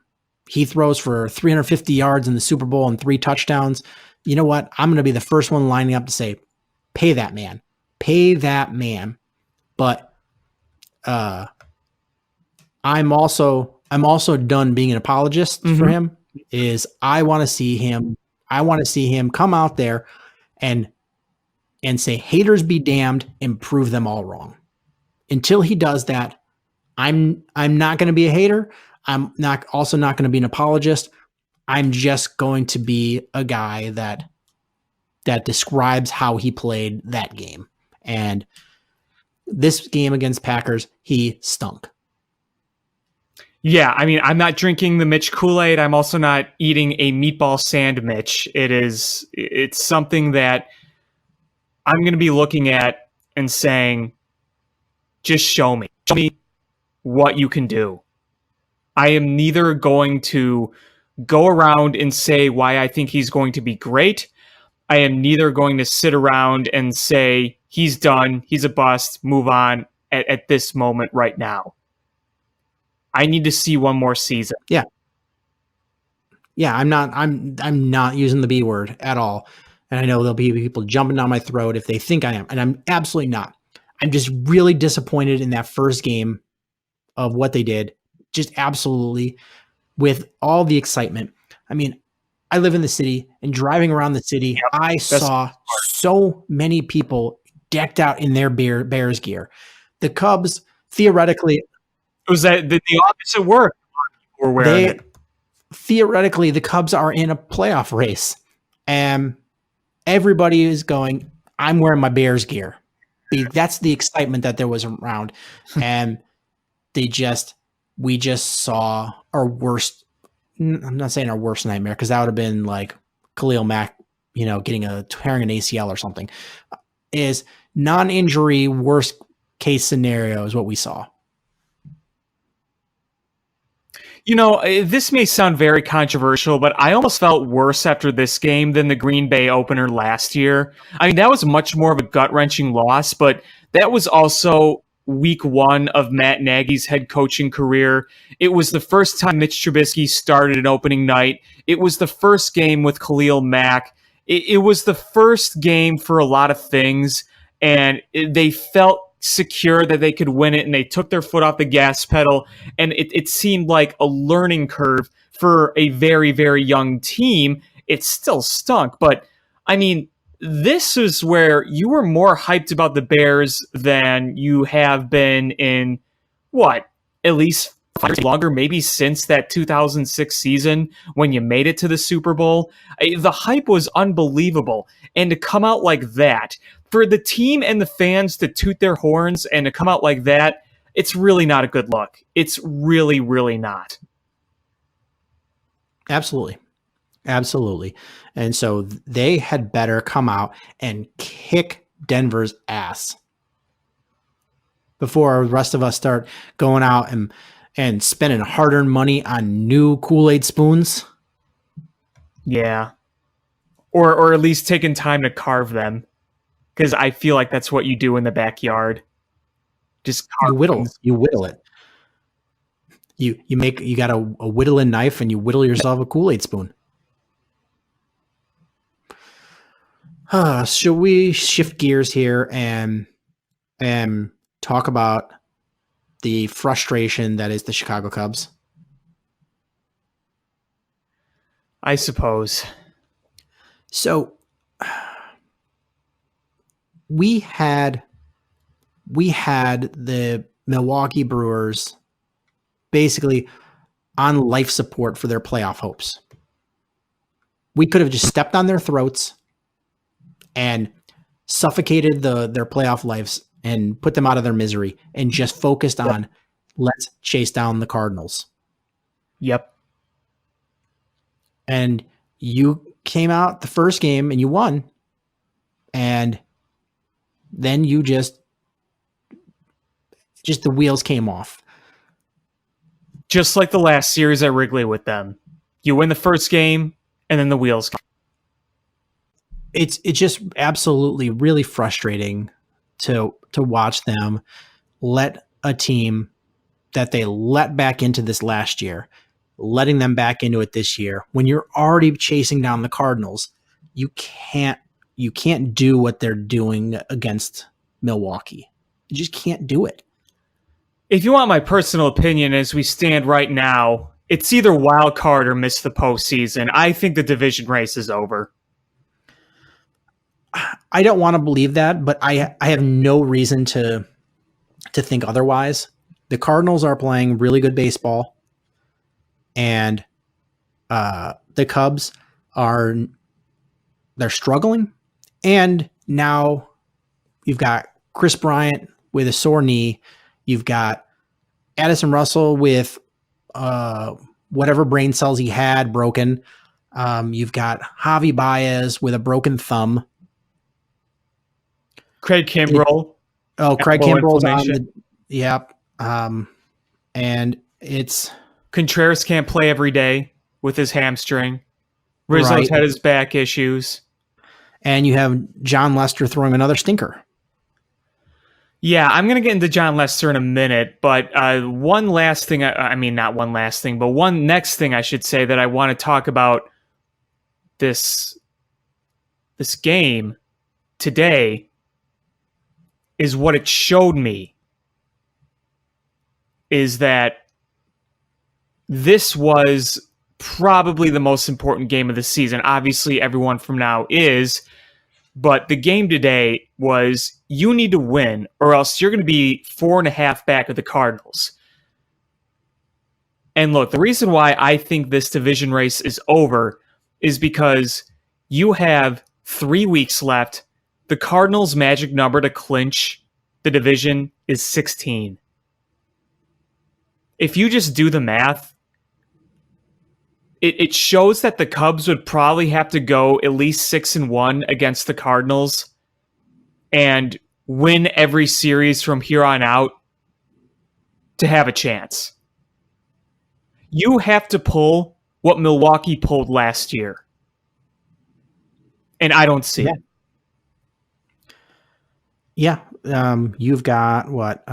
he throws for 350 yards in the Super Bowl and 3 touchdowns. You know what? I'm going to be the first one lining up to say, pay that man. But I'm also done being an apologist for him. I want to see him come out there and say, haters be damned, and prove them all wrong. Until he does that, I'm not going to be a hater. I'm not going to be an apologist. I'm just going to be a guy that describes how he played that game. And this game against Packers, he stunk. Yeah, I'm not drinking the Mitch Kool-Aid. I'm also not eating a meatball sandwich. It's something that I'm going to be looking at and saying, just show me what you can do. I am neither going to go around and say why I think he's going to be great. I am neither going to sit around and say he's done, he's a bust, move on at this moment right now. I need to see one more season. Yeah. I'm not using the B word at all. And I know there'll be people jumping down my throat if they think I am. And I'm absolutely not. I'm just really disappointed in that first game of what they did. Just absolutely, with all the excitement. I live in the city, and driving around the city, I saw so many people decked out in their Bears gear. The Cubs, theoretically, it was that the opposite work. We're wearing it. Theoretically, the Cubs are in a playoff race, and everybody is going, I'm wearing my Bears gear. That's the excitement that there was around. And we just saw our worst, I'm not saying our worst nightmare, because that would have been like Khalil Mack, tearing an ACL or something. Is non-injury worst case scenario is what we saw. This may sound very controversial, but I almost felt worse after this game than the Green Bay opener last year. That was much more of a gut-wrenching loss, but that was also week 1 of Matt Nagy's head coaching career. It was the first time Mitch Trubisky started an opening night. It was the first game with Khalil Mack. It was the first game for a lot of things, and they felt secure that they could win it, and they took their foot off the gas pedal, and it seemed like a learning curve for a very, very young team. It still stunk, but this is where you were more hyped about the Bears than you have been in at least 5 years longer, maybe since that 2006 season when you made it to the Super Bowl. The hype was unbelievable, and to come out like that, for the team and the fans to toot their horns and to come out like that, it's really not a good look. It's really, really not. Absolutely. And so they had better come out and kick Denver's ass. before the rest of us start going out and spending hard-earned money on new Kool-Aid spoons. Yeah. Or at least taking time to carve them. Because I feel like that's what you do in the backyard. Just carve You whittle it. You got a whittling knife and you whittle yourself a Kool-Aid spoon. Should we shift gears here and talk about the frustration that is the Chicago Cubs? I suppose. So we had the Milwaukee Brewers basically on life support for their playoff hopes. We could have just stepped on their throats and suffocated their playoff lives and put them out of their misery and just focused on let's chase down the Cardinals. Yep. And you came out the first game and you won. And then you just the wheels came off. Just like the last series at Wrigley with them. You win the first game and then the wheels come. It's just absolutely really frustrating to watch them let a team that they let back into this last year, letting them back into it this year. When you're already chasing down the Cardinals, you can't do what they're doing against Milwaukee. You just can't do it. If you want my personal opinion as we stand right now, it's either wild card or miss the postseason. I think the division race is over. I don't want to believe that, but I have no reason to think otherwise. The Cardinals are playing really good baseball, and the Cubs they're struggling. And now you've got Chris Bryant with a sore knee. You've got Addison Russell with whatever brain cells he had broken. You've got Javi Baez with a broken thumb. Craig Kimbrell. Craig Kimbrell's on the... Yep. And it's... Contreras can't play every day with his hamstring. Rizzo's had his back issues. And you have John Lester throwing another stinker. Yeah, I'm going to get into John Lester in a minute, but one last thing, not one last thing, but one next thing I should say that I want to talk about this game today is what it showed me is that this was probably the most important game of the season. Obviously, everyone from now is, but the game today was you need to win or else you're going to be 4.5 back of the Cardinals. And look, the reason why I think this division race is over is because you have 3 weeks left. The Cardinals' magic number to clinch the division is 16. If you just do the math, it shows that the Cubs would probably have to go at least 6-1 against the Cardinals and win every series from here on out to have a chance. You have to pull what Milwaukee pulled last year. And I don't see it. Yeah. You've got what?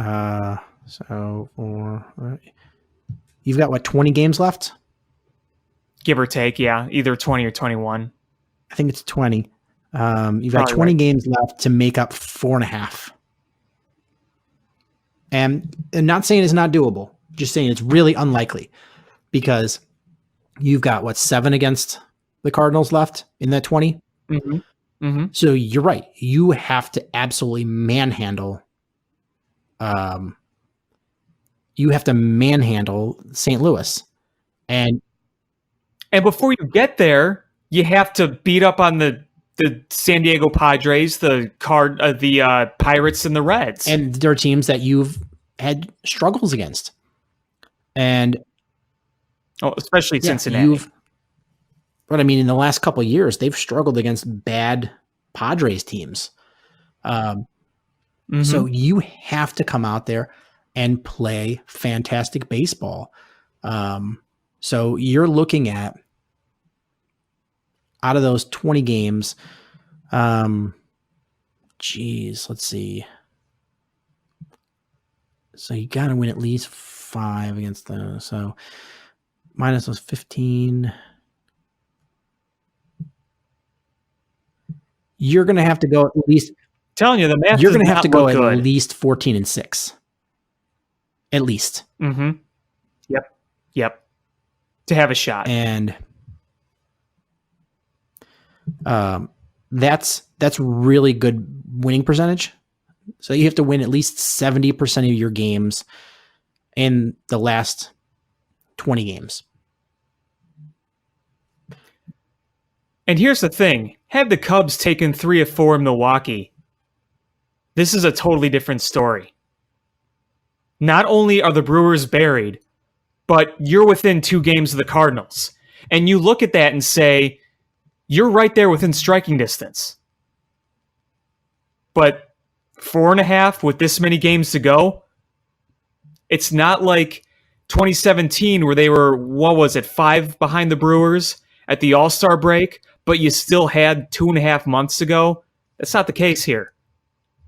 You've got what, 20 games left? Give or take, yeah. Either 20 or 21. I think it's 20. You've got 20 games left to make up 4.5. And not saying it's not doable, just saying it's really unlikely because you've got, what, 7 against the Cardinals left in that 20? Mm-hmm. Mm-hmm. So you're right. You have to absolutely manhandle. You have to manhandle St. Louis. And before you get there, you have to beat up on the San Diego Padres, the Pirates, and the Reds. And there are teams that you've had struggles against. And especially Cincinnati. But I mean, in the last couple of years, they've struggled against bad Padres teams. So you have to come out there and play fantastic baseball. So you're looking at, out of those 20 games, let's see. So you got to win at least 5 against those. So minus those 15. You're going to have to go at least. Telling you, the math. You're going to have not to go look at good. least 14-6. At least. Mm-hmm. Yep. To have a shot. And that's really good winning percentage. So you have to win at least 70% of your games in the last 20 games. And here's the thing. Had the Cubs taken 3 of 4 in Milwaukee, this is a totally different story. Not only are the Brewers buried, but you're within 2 games of the Cardinals. And you look at that and say, you're right there within striking distance. But 4.5 with this many games to go, it's not like 2017 where they were, 5 behind the Brewers at the All-Star break, but you still had 2.5 months to go. That's not the case here.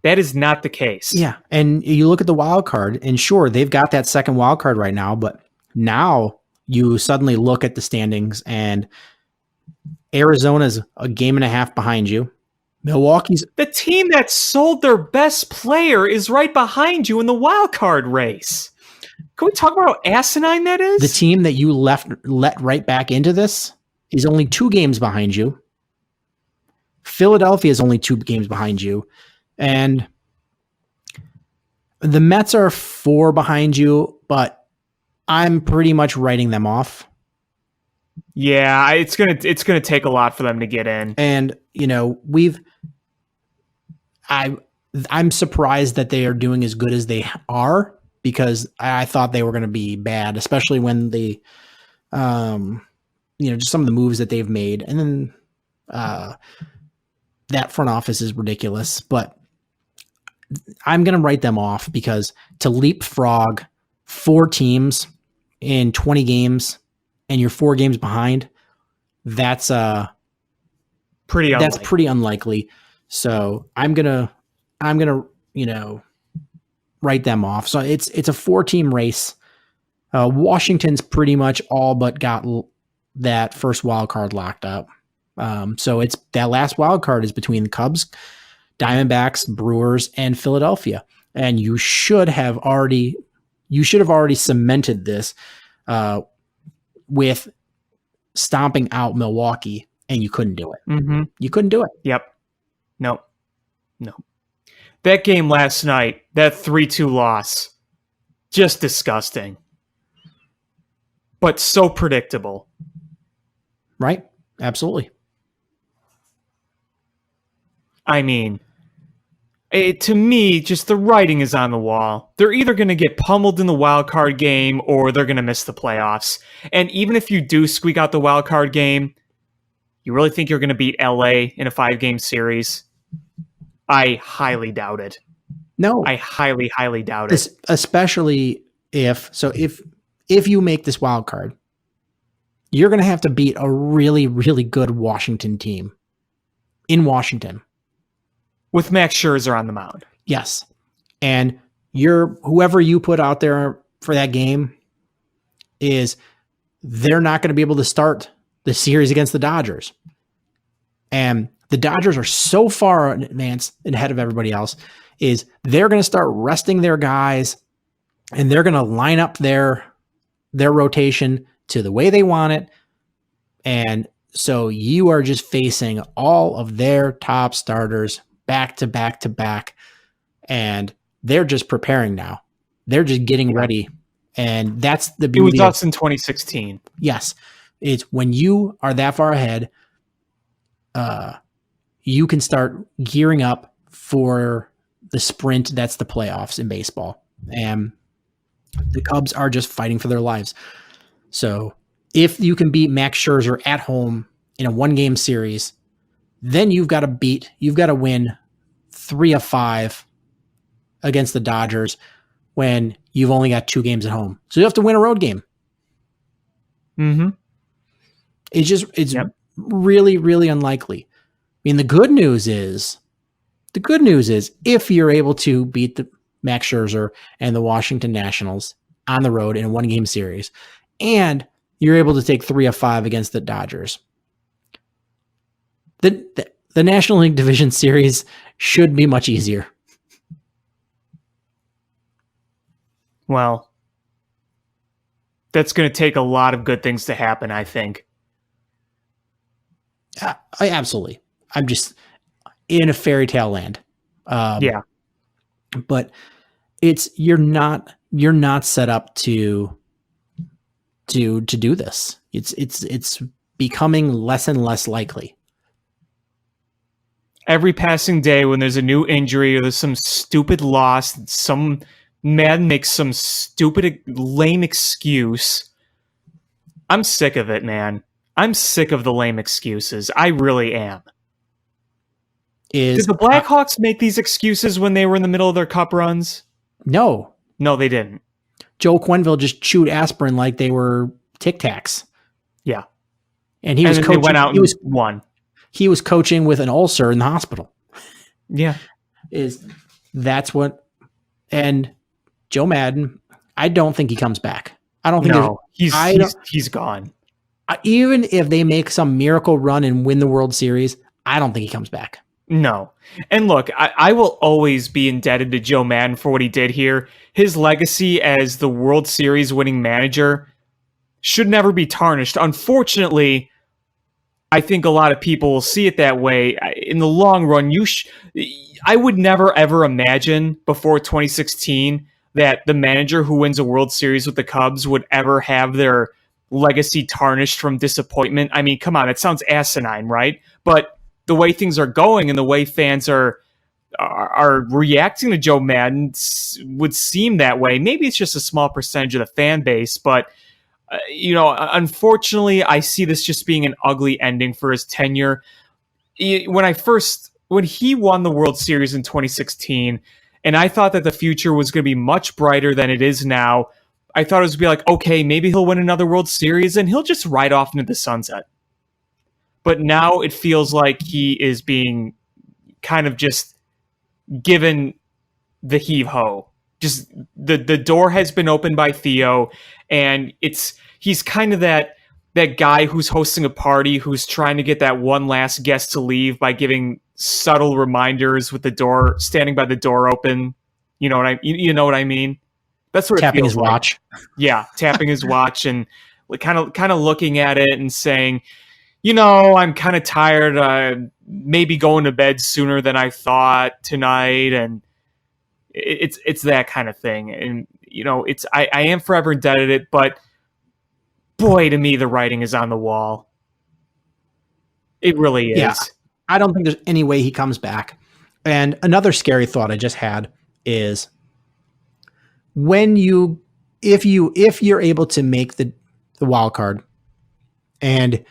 That is not the case. Yeah, and you look at the wild card, and sure, they've got that second wild card right now, but now you suddenly look at the standings, and Arizona's a game and a half behind you. Milwaukee's The team that sold their best player is right behind you in the wild card race. Can we talk about how asinine that is? the team that you let right back into this is only 2 games behind you. Philadelphia is only 2 games behind you. And the Mets are 4 behind you, but I'm pretty much writing them off. Yeah, it's gonna take a lot for them to get in. And I'm surprised that they are doing as good as they are, because I thought they were going to be bad, especially when they, just some of the moves that they've made, and then that front office is ridiculous. But I'm going to write them off, because to leapfrog 4 teams in 20 games and you're 4 games behind, that's Pretty unlikely. that's pretty unlikely. So I'm gonna write them off. So it's a 4-team race. Washington's pretty much all but got that first wild card locked up. So it's that last wild card is between the Cubs, Diamondbacks, Brewers, and Philadelphia. And you should have already cemented this with stomping out Milwaukee, and you couldn't do it. Mm-hmm. You couldn't do it. Yep. No. That game last night, that 3-2 loss, just disgusting. But so predictable. Right? Absolutely. I mean, to me, just the writing is on the wall. They're either going to get pummeled in the wild card game, or they're going to miss the playoffs. And even if you do squeak out the wild card game, you really think you're going to beat LA in a 5-game series? I highly doubt it. No, I highly, highly doubt it. especially if you make this wild card, you're going to have to beat a really, really good Washington team in Washington. With Max Scherzer on the mound. Yes. And whoever you put out there for that game they're not going to be able to start the series against the Dodgers. And the Dodgers are so far in advance and ahead of everybody else, they're going to start resting their guys, and they're going to line up their rotation to the way they want it. And so you are just facing all of their top starters back to back to back, and they're just preparing now. They're just getting ready. And that's the beauty. It was us in 2016. Yes. It's when you are that far ahead, you can start gearing up for the sprint that's the playoffs in baseball. And the Cubs are just fighting for their lives. So if you can beat Max Scherzer at home in a 1-game series, then you've got to win 3 of 5 against the Dodgers when you've only got 2 games at home. So you have to win a road game. Mm-hmm. It's really, really unlikely. I mean, the good news is if you're able to beat the Max Scherzer and the Washington Nationals on the road in a 1-game series, and you're able to take 3 of 5 against the Dodgers, the National League Division Series should be much easier. Well, that's going to take a lot of good things to happen, I think. Absolutely. I'm just in a fairy tale land. Yeah. But you're not set up to do this. It's becoming less and less likely. Every passing day when there's a new injury or there's some stupid loss, some man makes some stupid, lame excuse. I'm sick of it, man. I'm sick of the lame excuses. I really am. Did the Blackhawks make these excuses when they were in the middle of their cup runs? No. No, they didn't. Joe Quenneville just chewed aspirin like they were Tic Tacs. Yeah. And he was coaching. They went out and won. He was coaching with an ulcer in the hospital. Yeah. That's what. And Joe Madden, I don't think he comes back. I don't think. No, he's gone. Even if they make some miracle run and win the World Series, I don't think he comes back. No. And look, I will always be indebted to Joe Madden for what he did here. His legacy as the World Series winning manager should never be tarnished. Unfortunately, I think a lot of people will see it that way. In the long run, I would never ever imagine before 2016 that the manager who wins a World Series with the Cubs would ever have their legacy tarnished from disappointment. I mean, come on, it sounds asinine, right? But the way things are going and the way fans are reacting to Joe Madden would seem that way. Maybe it's just a small percentage of the fan base, but unfortunately, I see this just being an ugly ending for his tenure. When he won the World Series in 2016, and I thought that the future was going to be much brighter than it is now, I thought it was going to be like, okay, maybe he'll win another World Series and he'll just ride off into the sunset. But now it feels like he is being kind of just given the heave-ho. Just the door has been opened by Theo, and he's kind of that guy who's hosting a party who's trying to get that one last guest to leave by giving subtle reminders with the door, standing by the door open. You know what I mean? That's what tapping it feels his like. watch. Yeah, tapping his watch and kind of looking at it and saying, I'm kind of tired. Maybe going to bed sooner than I thought tonight, and it's that kind of thing. And I am forever indebted to it, but boy, to me, the writing is on the wall. It really is. Yeah, I don't think there's any way he comes back. And another scary thought I just had is if you're able to make the wild card and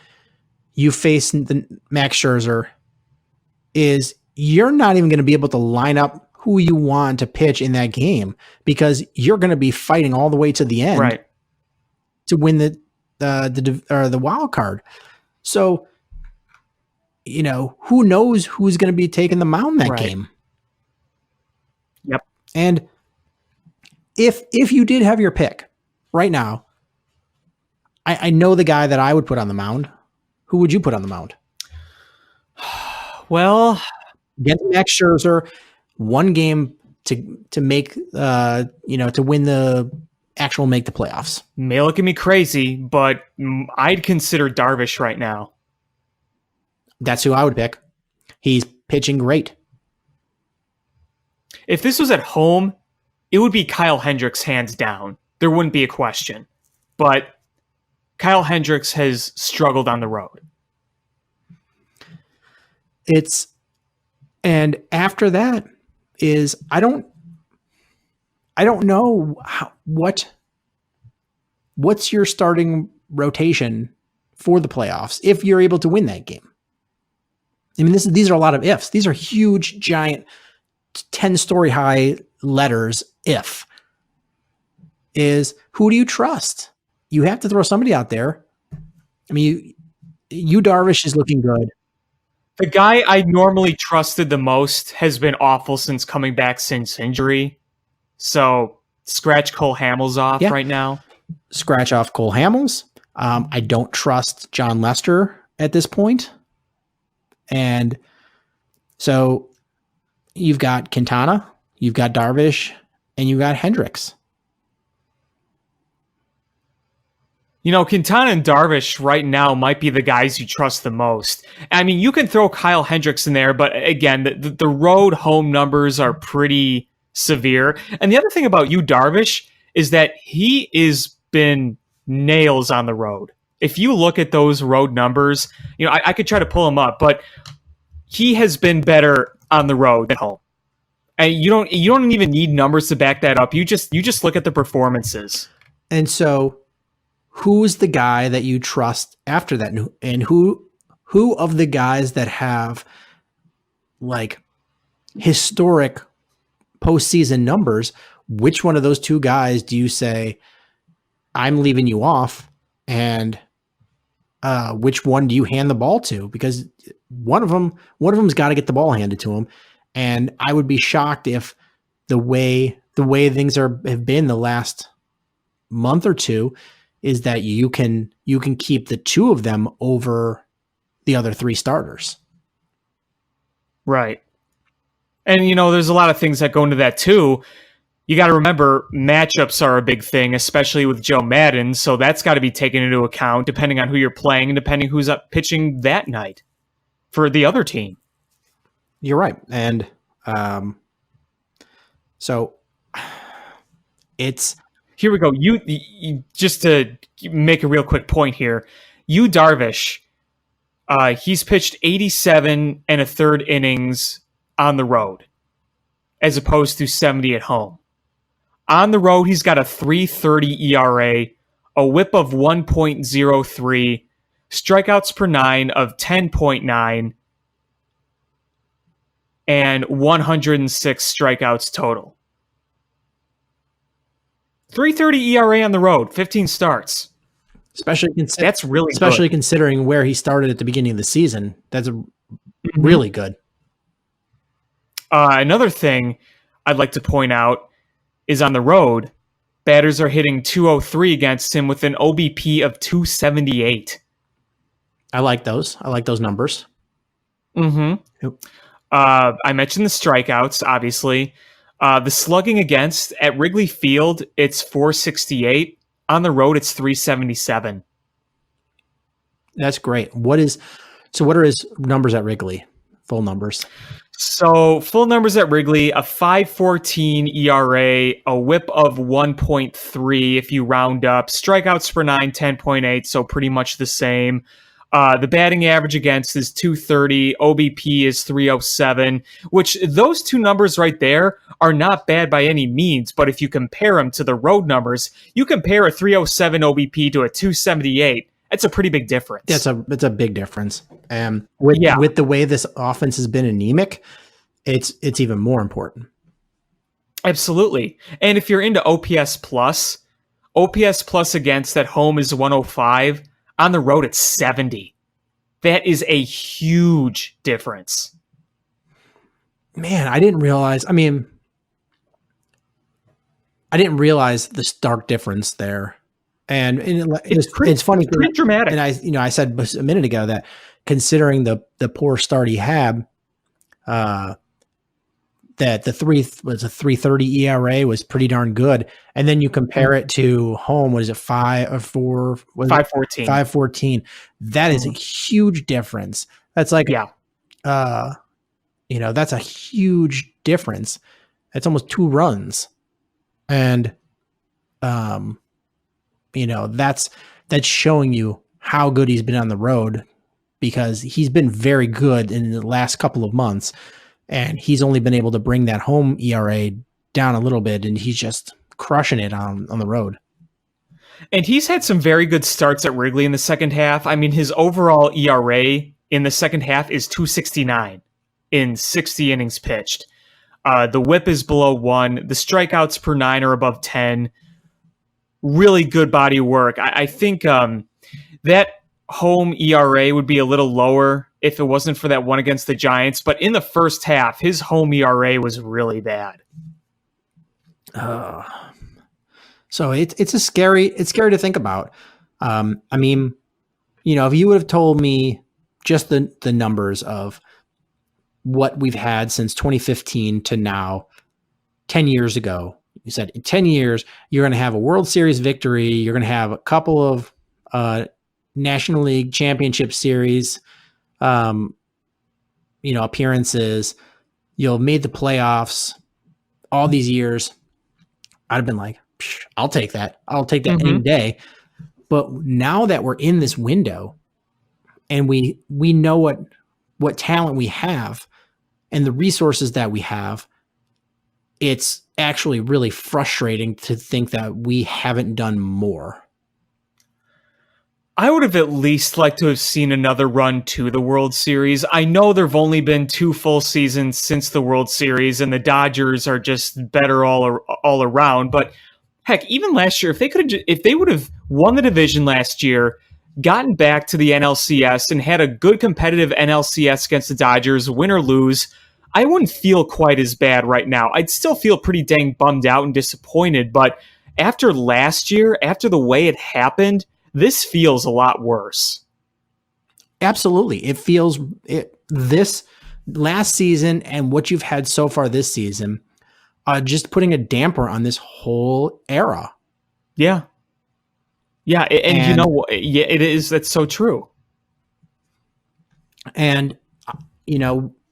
you face the Max Scherzer, you're not even going to be able to line up who you want to pitch in that game because you're going to be fighting all the way to the end, right, to win the wild card. So, who knows who's going to be taking the mound that game? Yep. And if you did have your pick right now, I know the guy that I would put on the mound. Who would you put on the mound? Well, against Max Scherzer, one game to make to win the actual make the playoffs. May look at me crazy, but I'd consider Darvish right now. That's who I would pick. He's pitching great. If this was at home, it would be Kyle Hendricks hands down. There wouldn't be a question. But Kyle Hendricks has struggled on the road. And after that is I don't know what's your starting rotation for the playoffs if you're able to win that game. I mean, these are a lot of ifs. These are huge, giant, 10-story high letters if is who do you trust? You have to throw somebody out there. I mean, you Darvish is looking good. The guy I normally trusted the most has been awful since coming back since injury. So scratch Cole Hamels off right now. Scratch off Cole Hamels. I don't trust John Lester at this point. And so you've got Quintana, you've got Darvish, and you've got Hendricks. You know, Quintana and Darvish right now might be the guys you trust the most. I mean, you can throw Kyle Hendricks in there, but again, the road home numbers are pretty severe. And the other thing about you, Darvish, is that he has been nails on the road. If you look at those road numbers, you know, I could try to pull them up, but he has been better on the road than home. And you don't even need numbers to back that up. You just look at the performances. And so who's the guy that you trust after that? And who of the guys that have like historic postseason numbers, which one of those two guys do you say, I'm leaving you off, and which one do you hand the ball to? Because one of them's got to get the ball handed to him. And I would be shocked if the way things have been the last month or two is that you can keep the two of them over the other three starters. Right. And, you know, there's a lot of things that go into that, too. You got to remember, matchups are a big thing, especially with Joe Madden. So that's got to be taken into account, depending on who you're playing and depending who's up pitching that night for the other team. You're right. And so it's... Here we go. You just to make a real quick point here, you Darvish, he's pitched 87 and a third innings on the road, as opposed to 70 at home. On the road, he's got a 3.30 ERA, a WHIP of 1.03, strikeouts per nine of 10.9, and 106 strikeouts total. 3.30 ERA on the road, 15 starts. That's really good. Considering where he started at the beginning of the season. That's really good. Another thing I'd like to point out is on the road, batters are hitting 203 against him with an OBP of 278. I like those. I like those numbers. Mm-hmm. Yep. I mentioned the strikeouts, obviously. The slugging against at Wrigley Field, it's 468. On the road, it's 377. That's great. What are his numbers at Wrigley? Full numbers. So full numbers at Wrigley, a 5.14 ERA, a WHIP of 1.3 if you round up, strikeouts per nine, 10.8, so pretty much the same. The batting average against is 230, OBP is 307, which those two numbers right there are not bad by any means, but if you compare them to the road numbers, you compare a 307 OBP to a 278, that's a pretty big difference. That's a big difference. With the way this offense has been anemic, it's even more important. Absolutely. And if you're into OPS plus against at home is 105. On the road, it's 70. That is a huge difference. Man, I didn't realize the stark difference there. And it's funny. It's pretty dramatic. And I said a minute ago that considering the poor start he had, that the 3.30 ERA was pretty darn good. And then you compare it to home, what is it, 5.14? 5.14. That is a huge difference. That's like, that's a huge difference. That's almost 2 runs. And, that's showing you how good he's been on the road, because he's been very good in the last couple of months. And he's only been able to bring that home ERA down a little bit, and he's just crushing it on the road. And he's had some very good starts at Wrigley in the second half. I mean, his overall ERA in the second half is 2.69 in 60 innings pitched. The whip is below 1. The strikeouts per 9 are above 10. Really good body of work. I think that home ERA would be a little lower if it wasn't for that one against the Giants. But in the first half, his home ERA was really bad. So it's scary to think about. I mean, if you would have told me just the numbers of what we've had since 2015 to now, 10 years ago, you said in 10 years, you're going to have a World Series victory. You're going to have a couple of National League Championship Series, appearances. You'll have made the playoffs all these years. I'd have been like, I'll take that. I'll take that any day. But now that we're in this window and we know what talent we have and the resources that we have, it's actually really frustrating to think that we haven't done more. I would have at least liked to have seen another run to the World Series. I know there have only been 2 full seasons since the World Series, and the Dodgers are just better all around. But heck, even last year, if they would have won the division last year, gotten back to the NLCS, and had a good competitive NLCS against the Dodgers, win or lose, I wouldn't feel quite as bad right now. I'd still feel pretty dang bummed out and disappointed, but after last year, after the way it happened, this feels a lot worse. Absolutely. This last season and what you've had so far this season, just putting a damper on this whole era. Yeah. Yeah. And you know what? Yeah, it is. That's so true. And,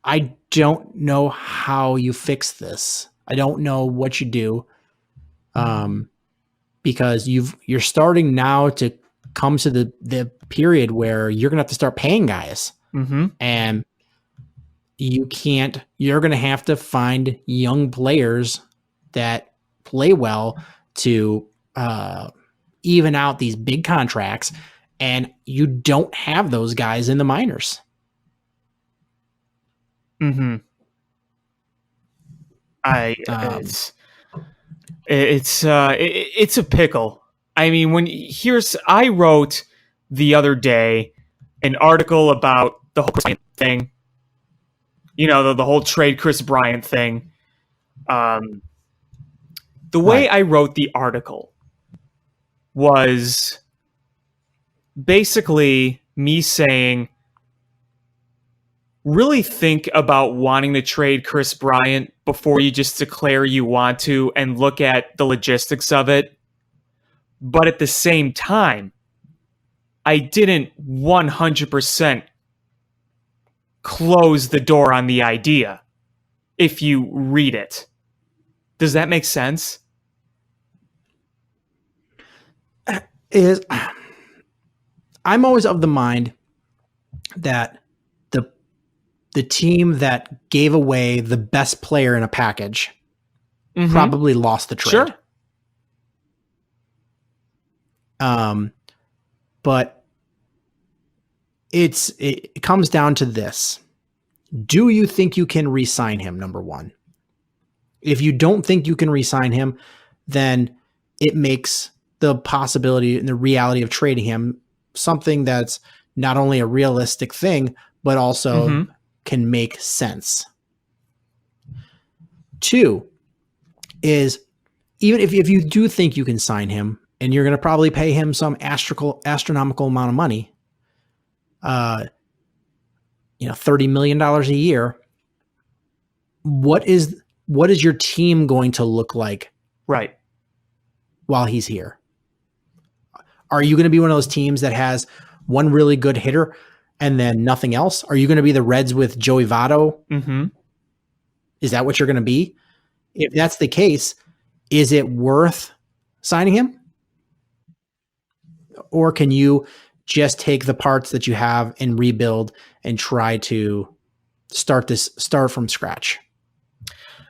I don't know how you fix this. I don't know what you do. Because you're starting now to come to the period where you're going to have to start paying guys. And you're going to have to find young players that play well to even out these big contracts. And you don't have those guys in the minors. It's a pickle. I mean, I wrote the other day an article about the whole Chris Bryant thing. The whole trade Chris Bryant thing. The way I wrote the article was basically me saying, really think about wanting to trade Chris Bryant before you just declare you want to and look at the logistics of it. But at the same time, I didn't 100% close the door on the idea if you read it. Does that make sense? I'm always of the mind that the team that gave away the best player in a package probably lost the trade. Sure. But it comes down to this. Do you think you can re-sign him, number one? If you don't think you can re-sign him, then it makes the possibility and the reality of trading him something that's not only a realistic thing, but also can make sense. 2 is, even if you do think you can sign him, and you're going to probably pay him some astronomical amount of money, $30 million a year. What is your team going to look like right while he's here? Are you going to be one of those teams that has one really good hitter and then nothing else? Are you going to be the Reds with Joey Votto? Is that what you're going to be? If that's the case, is it worth signing him? Or can you just take the parts that you have and rebuild and try to start from scratch?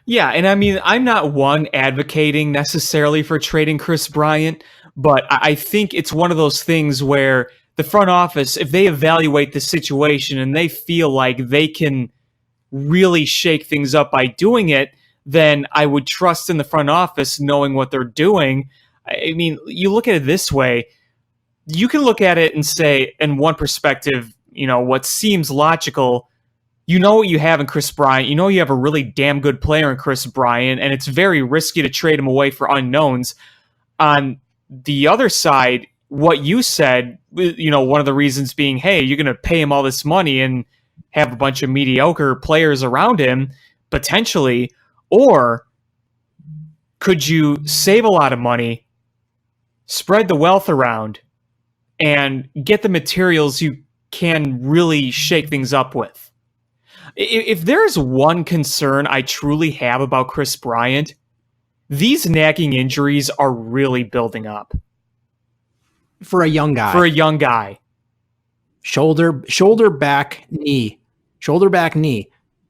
Yeah, and I mean, I'm not one advocating necessarily for trading Chris Bryant, but I think it's one of those things where the front office, if they evaluate the situation and they feel like they can really shake things up by doing it, then I would trust in the front office knowing what they're doing. I mean, you look at it this way, you can look at it and say, in one perspective, what seems logical, what you have in Chris Bryant, you have a really damn good player in Chris Bryant, and it's very risky to trade him away for unknowns. On the other side, what you said, one of the reasons being, hey, you're going to pay him all this money and have a bunch of mediocre players around him, potentially, or could you save a lot of money, spread the wealth around, and get the materials you can really shake things up with? If there's one concern I truly have about Chris Bryant, these nagging injuries are really building up. For a young guy. Shoulder, back, knee.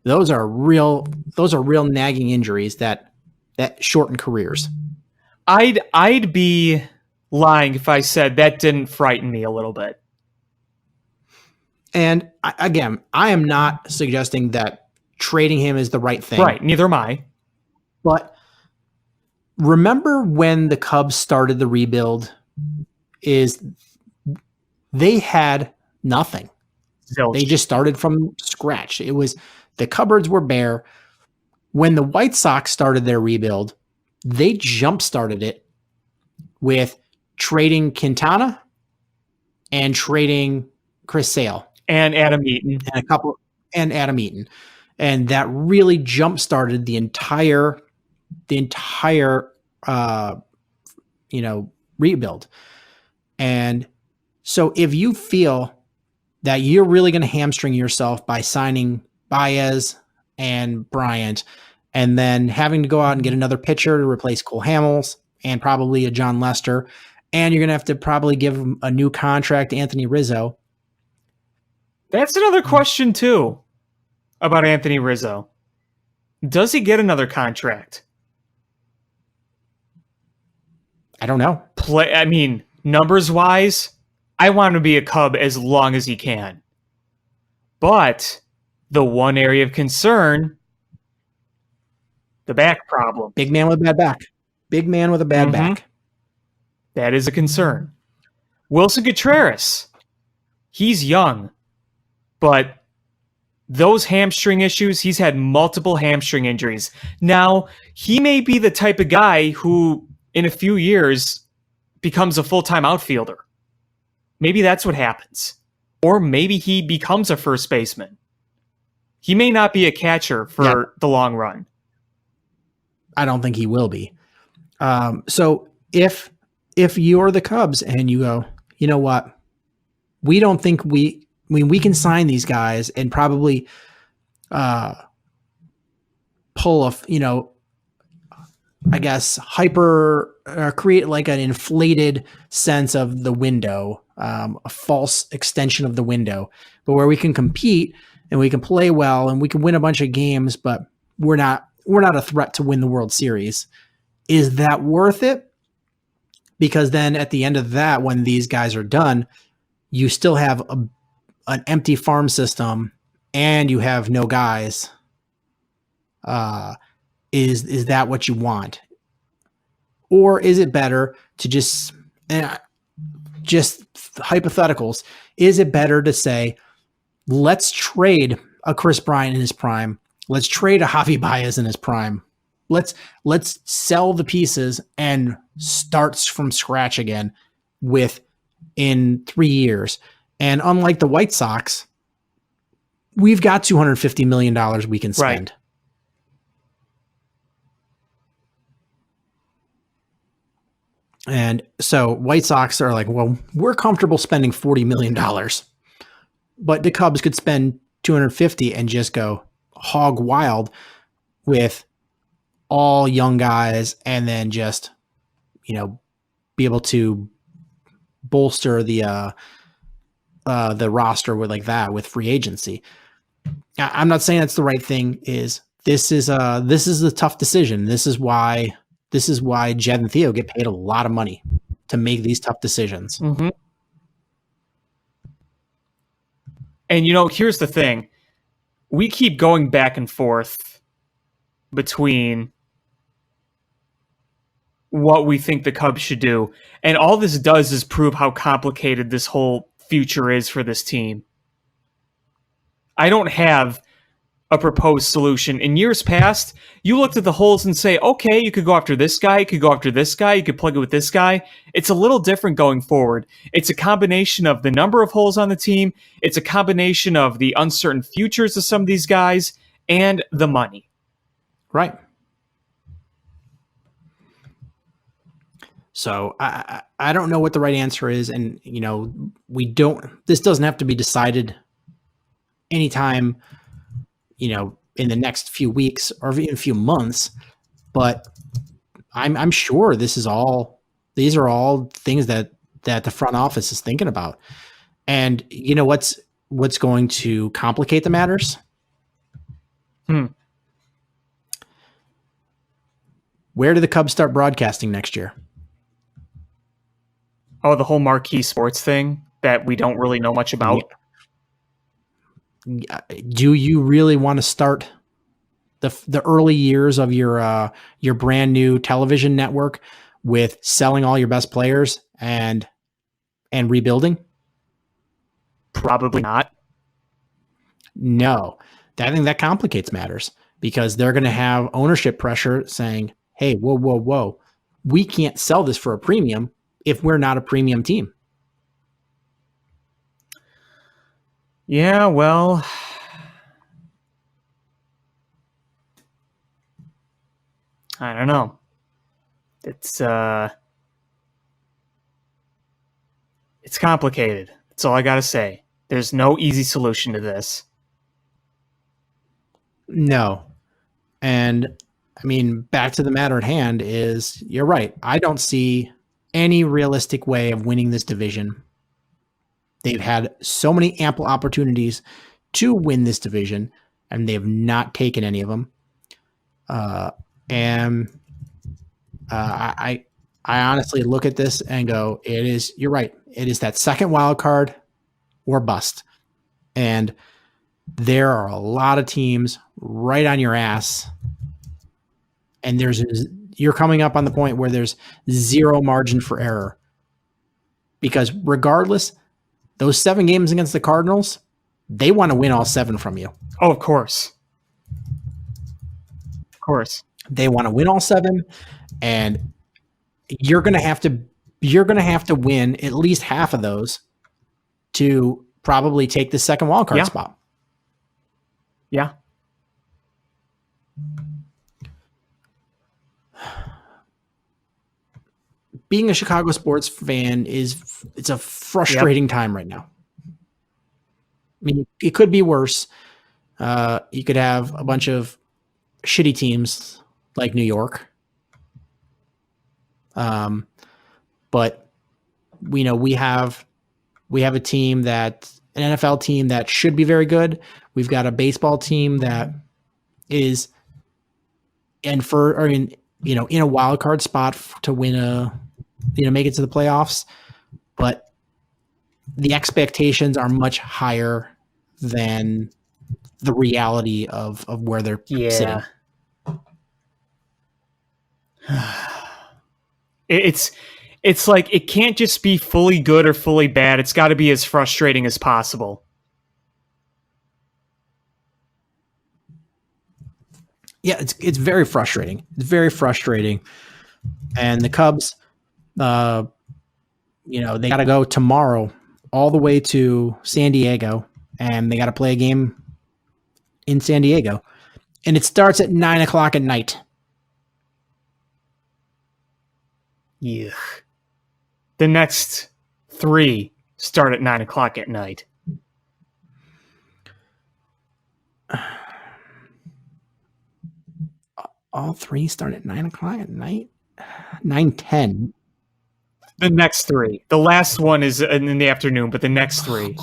Those are real nagging injuries that shorten careers. I'd be lying if I said that didn't frighten me a little bit. And again, I am not suggesting that trading him is the right thing. Right, neither am I. But remember when the Cubs started the rebuild, they had nothing. Zilch. They just started from scratch. The cupboards were bare. When the White Sox started their rebuild, they jump-started it with trading Quintana and trading Chris Sale. And Adam Eaton. And Adam Eaton. And that really jump-started the entire rebuild. And so if you feel that you're really going to hamstring yourself by signing Baez and Bryant and then having to go out and get another pitcher to replace Cole Hamels and probably a John Lester, and you're going to have to probably give him a new contract to Anthony Rizzo. That's another question, too, about Anthony Rizzo. Does he get another contract? I don't know. Numbers-wise, I want him to be a Cub as long as he can. But the one area of concern, the back problem. Big man with a bad back. Back. That is a concern. Wilson Contreras, he's young, but those hamstring issues, he's had multiple hamstring injuries. Now, he may be the type of guy who, in a few years, becomes a full-time outfielder. Maybe that's what happens. Or maybe he becomes a first baseman. He may not be a catcher for the long run. I don't think he will be. So if you're the Cubs and you go, you know what, we don't think we can sign these guys and probably pull a, I guess, create like an inflated sense of the window, a false extension of the window, but where we can compete and we can play well and we can win a bunch of games, but we're not a threat to win the World Series. Is that worth it? Because then at the end of that, when these guys are done, you still have an empty farm system and you have no guys. Is that what you want? Or is it better to just hypotheticals? Is it better to say, let's trade a Chris Bryant in his prime. Let's trade a Javi Baez in his prime. Let's sell the pieces and start from scratch again in 3 years. And unlike the White Sox, we've got $250 million we can spend. Right. And so White Sox are like, well, we're comfortable spending $40 million, but the Cubs could spend $250 and just go hog wild with all young guys and then just, be able to bolster the roster with free agency. I'm not saying that's the right thing. This is a tough decision. This is why Jed and Theo get paid a lot of money to make these tough decisions. Mm-hmm. And here's the thing. We keep going back and forth between what we think the Cubs should do. And all this does is prove how complicated this whole future is for this team. I don't have a proposed solution. In years past, you looked at the holes and say, okay, you could go after this guy, you could go after this guy, you could plug it with this guy. It's a little different going forward. It's a combination of the number of holes on the team, it's a combination of the uncertain futures of some of these guys, and the money. Right. So I don't know what the right answer is. And, this doesn't have to be decided anytime, in the next few weeks or even a few months, but I'm sure these are all things that the front office is thinking about. And what's going to complicate the matters? Where do the Cubs start broadcasting next year? Oh, the whole marquee sports thing that we don't really know much about. Do you really want to start the early years of your brand new television network with selling all your best players and rebuilding? Probably not. No. I think that complicates matters because they're going to have ownership pressure saying, hey, whoa. We can't sell this for a premium if we're not a premium team. Yeah, well, I don't know. It's complicated. That's all I got to say. There's no easy solution to this. No. And I mean, back to the matter at hand is you're right. I don't see any realistic way of winning this division. They've had so many ample opportunities to win this division, and they have not taken any of them. I honestly look at this and go, you're right. It is that second wild card or bust. And there are a lot of teams right on your ass. And you're coming up on the point where there's zero margin for error. Because regardless, those 7 games against the Cardinals, they want to win all 7 from you. Oh, of course. Of course. They want to win all 7, and you're going to have to win at least half of those to probably take the second wild card spot. Yeah. Being a Chicago sports fan it's a frustrating time right now. I mean, it could be worse. You could have a bunch of shitty teams like New York. But we have a team an NFL team that should be very good. We've got a baseball team that is in a wild card spot to win make it to the playoffs, but the expectations are much higher than the reality of where they're sitting. It's like it can't just be fully good or fully bad. It's got to be as frustrating as possible. Yeah, it's very frustrating. It's very frustrating. And the Cubs, they got to go tomorrow all the way to San Diego, and they got to play a game in San Diego, and it starts at 9:00 at night. Yeah. The next 3 start at 9:00 at night. All 3 start at 9:00 at night. 9:10. The next 3. The last one is in the afternoon, but the next 3.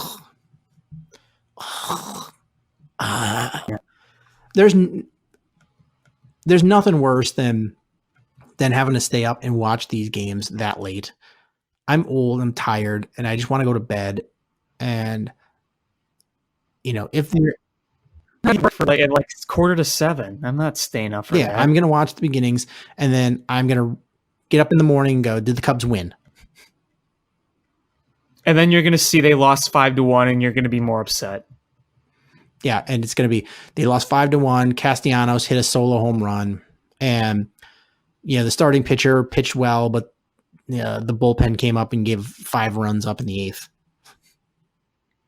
There's nothing worse than having to stay up and watch these games that late. I'm old, I'm tired, and I just want to go to bed. And if For like at like 6:45. I'm not staying up for that. I'm going to watch the beginnings, and then I'm going to get up in the morning and go, did the Cubs win? And then you're going to see they lost 5-1, and you're going to be more upset. Yeah, and it's going to be they lost 5-1. Castellanos hit a solo home run, and the starting pitcher pitched well, but the bullpen came up and gave 5 runs up in the 8th.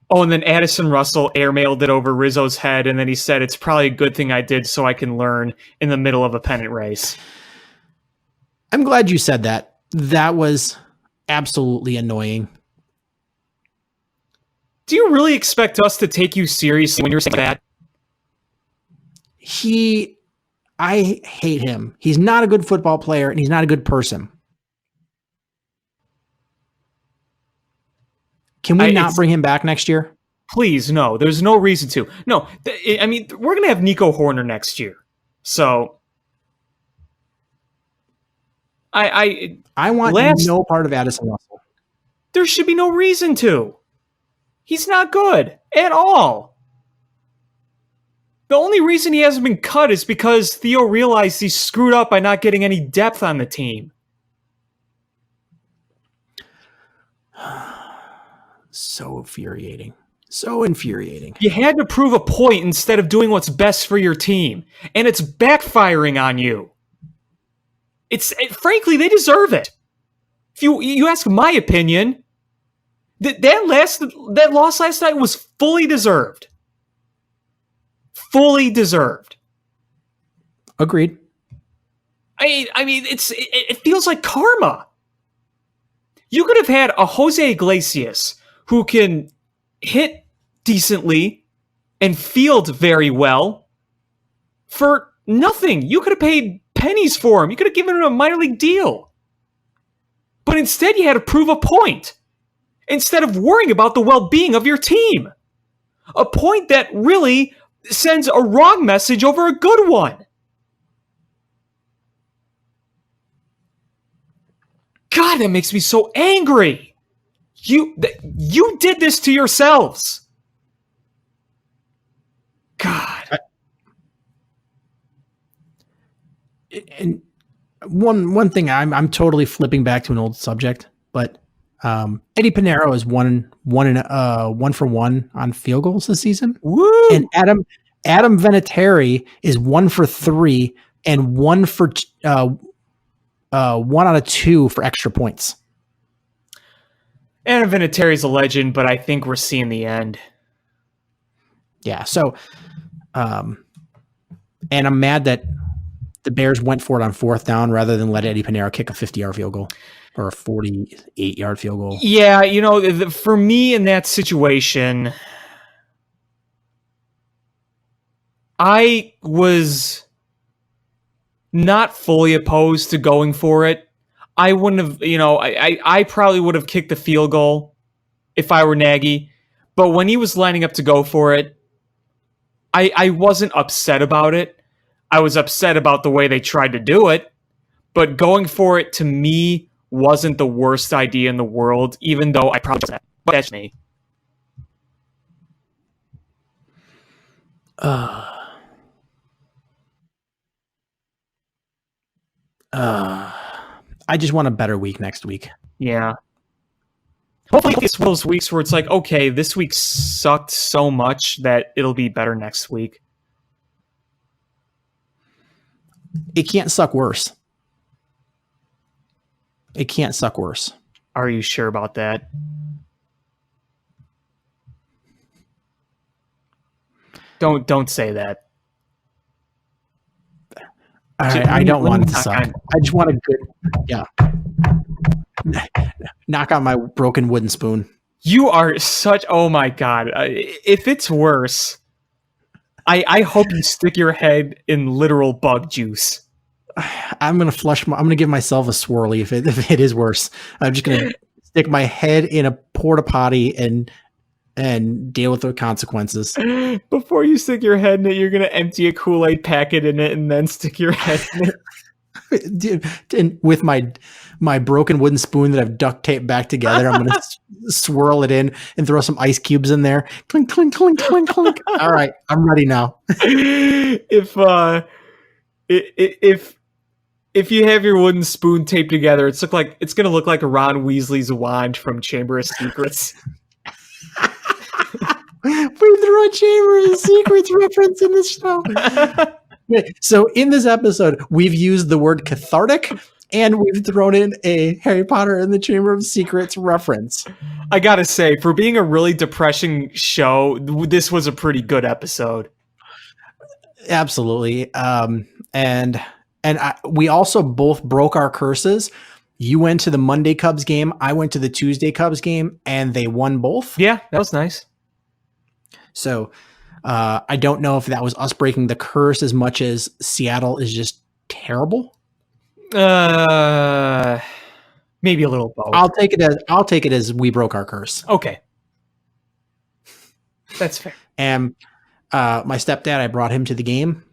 Oh, and then Addison Russell airmailed it over Rizzo's head, and then he said, it's probably a good thing I did so I can learn in the middle of a pennant race. I'm glad you said that. That was absolutely annoying. Do you really expect us to take you seriously when you're saying that? I hate him. He's not a good football player, and he's not a good person. Can we not bring him back next year? Please, no. There's no reason to. No, I mean, we're going to have Nico Horner next year. So, I want no part of Addison Russell. There should be no reason to. He's not good at all. The only reason he hasn't been cut is because Theo realized he screwed up by not getting any depth on the team. So infuriating. So infuriating. You had to prove a point instead of doing what's best for your team. And it's backfiring on you. Frankly, they deserve it. If you ask my opinion, that loss last night was fully deserved. Fully deserved. Agreed. I mean, it feels like karma. You could have had a Jose Iglesias who can hit decently and field very well for nothing. You could have paid pennies for him. You could have given him a minor league deal. But instead, you had to prove a point instead of worrying about the well-being of your team. A point that really sends a wrong message over a good one. God, that makes me so angry. You did this to yourselves. God. And one thing, I'm totally flipping back to an old subject, but Eddie Pinheiro is one for one on field goals this season. Woo! And Adam Vinatieri is 1 for 3 and 1 out of 2 for extra points. Adam Vinatieri's a legend, but I think we're seeing the end. Yeah. So, and I'm mad that the Bears went for it on 4th down rather than let Eddie Pinheiro kick a 50-yard field goal or a 48-yard field goal. Yeah, for me in that situation, I was not fully opposed to going for it. I wouldn't have, I probably would have kicked the field goal if I were Nagy. But when he was lining up to go for it, I wasn't upset about it. I was upset about the way they tried to do it. But going for it, to me, wasn't the worst idea in the world, even though I probably said that. But that's me. I just want a better week next week. Yeah. Hopefully it's one of those weeks where it's like, okay, this week sucked so much that it'll be better next week. It can't suck worse. It can't suck worse. Are you sure about that? Don't say that. I don't want it to suck. I just want a good, knock on my broken wooden spoon. You are such, oh my God. If it's worse, I hope you stick your head in literal bug juice. I'm going to give myself a swirly if it is worse. I'm just going to stick my head in a porta potty and deal with the consequences. Before you stick your head in it, you're going to empty a Kool-Aid packet in it and then stick your head in it. Dude, and with my broken wooden spoon that I've duct taped back together, I'm gonna swirl it in and throw some ice cubes in there. Clink, clink, clink, clink, clink. All right, I'm ready now. If you have your wooden spoon taped together, it's gonna look like Ron Weasley's wand from Chamber of Secrets. We threw a Chamber of Secrets reference in this show. So in this episode, we've used the word cathartic, and we've thrown in a Harry Potter and the Chamber of Secrets reference. I gotta say, for being a really depressing show, this was a pretty good episode. Absolutely. We also both broke our curses. You went to the Monday Cubs game. I went to the Tuesday Cubs game, and they won both. Yeah, that was nice. So I don't know if that was us breaking the curse as much as Seattle is just terrible. Maybe a little both. I'll take it as we broke our curse. Okay. That's fair. And my stepdad, I brought him to the game,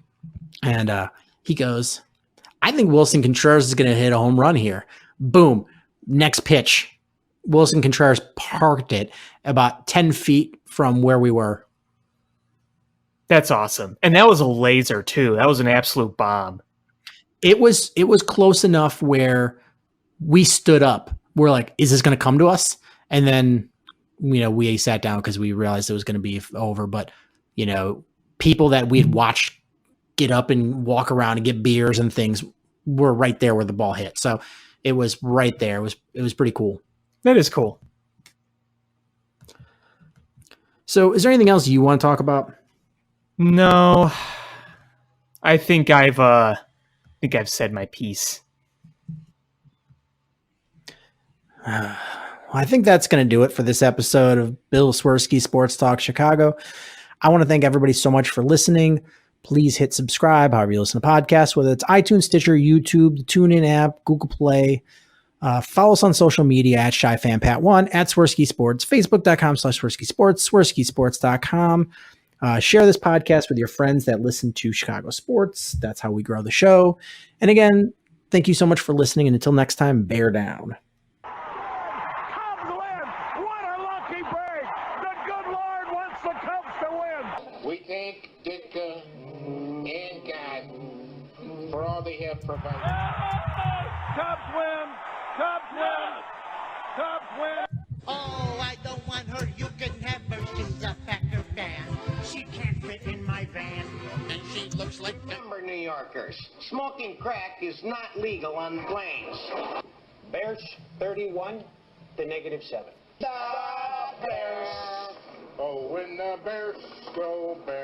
and he goes, I think Wilson Contreras is going to hit a home run here. Boom. Next pitch. Wilson Contreras parked it about 10 feet from where we were. That's awesome. And that was a laser too. That was an absolute bomb. It was close enough where we stood up. We're like, is this going to come to us? And then, we sat down because we realized it was going to be over. But, people that we had watched get up and walk around and get beers and things were right there where the ball hit. So it was right there. It was pretty cool. That is cool. So is there anything else you want to talk about? No, I think I've said my piece. I think that's going to do it for this episode of Bill Swirsky Sports Talk Chicago. I want to thank everybody so much for listening. Please hit subscribe, however you listen to podcasts, whether it's iTunes, Stitcher, YouTube, the TuneIn app, Google Play. Follow us on social media at ShyFanPat1, at Swirsky Sports, Facebook.com/Swirsky Sports, SwirskySports.com. Share this podcast with your friends that listen to Chicago sports. That's how we grow the show. And again, thank you so much for listening. And until next time, bear down. Cubs win! What a lucky break! The good Lord wants the Cubs to win! We thank Ditka and God for all they have provided. Cubs win! Cubs win! Cubs win! Oh, I don't want her. You can have her. She's a Packer fan. She can't fit in my van. And she looks like Remember, New Yorkers, smoking crack is not legal on the plains. Bears 31 to -7. the Bears. Oh, when the Bears go Bears.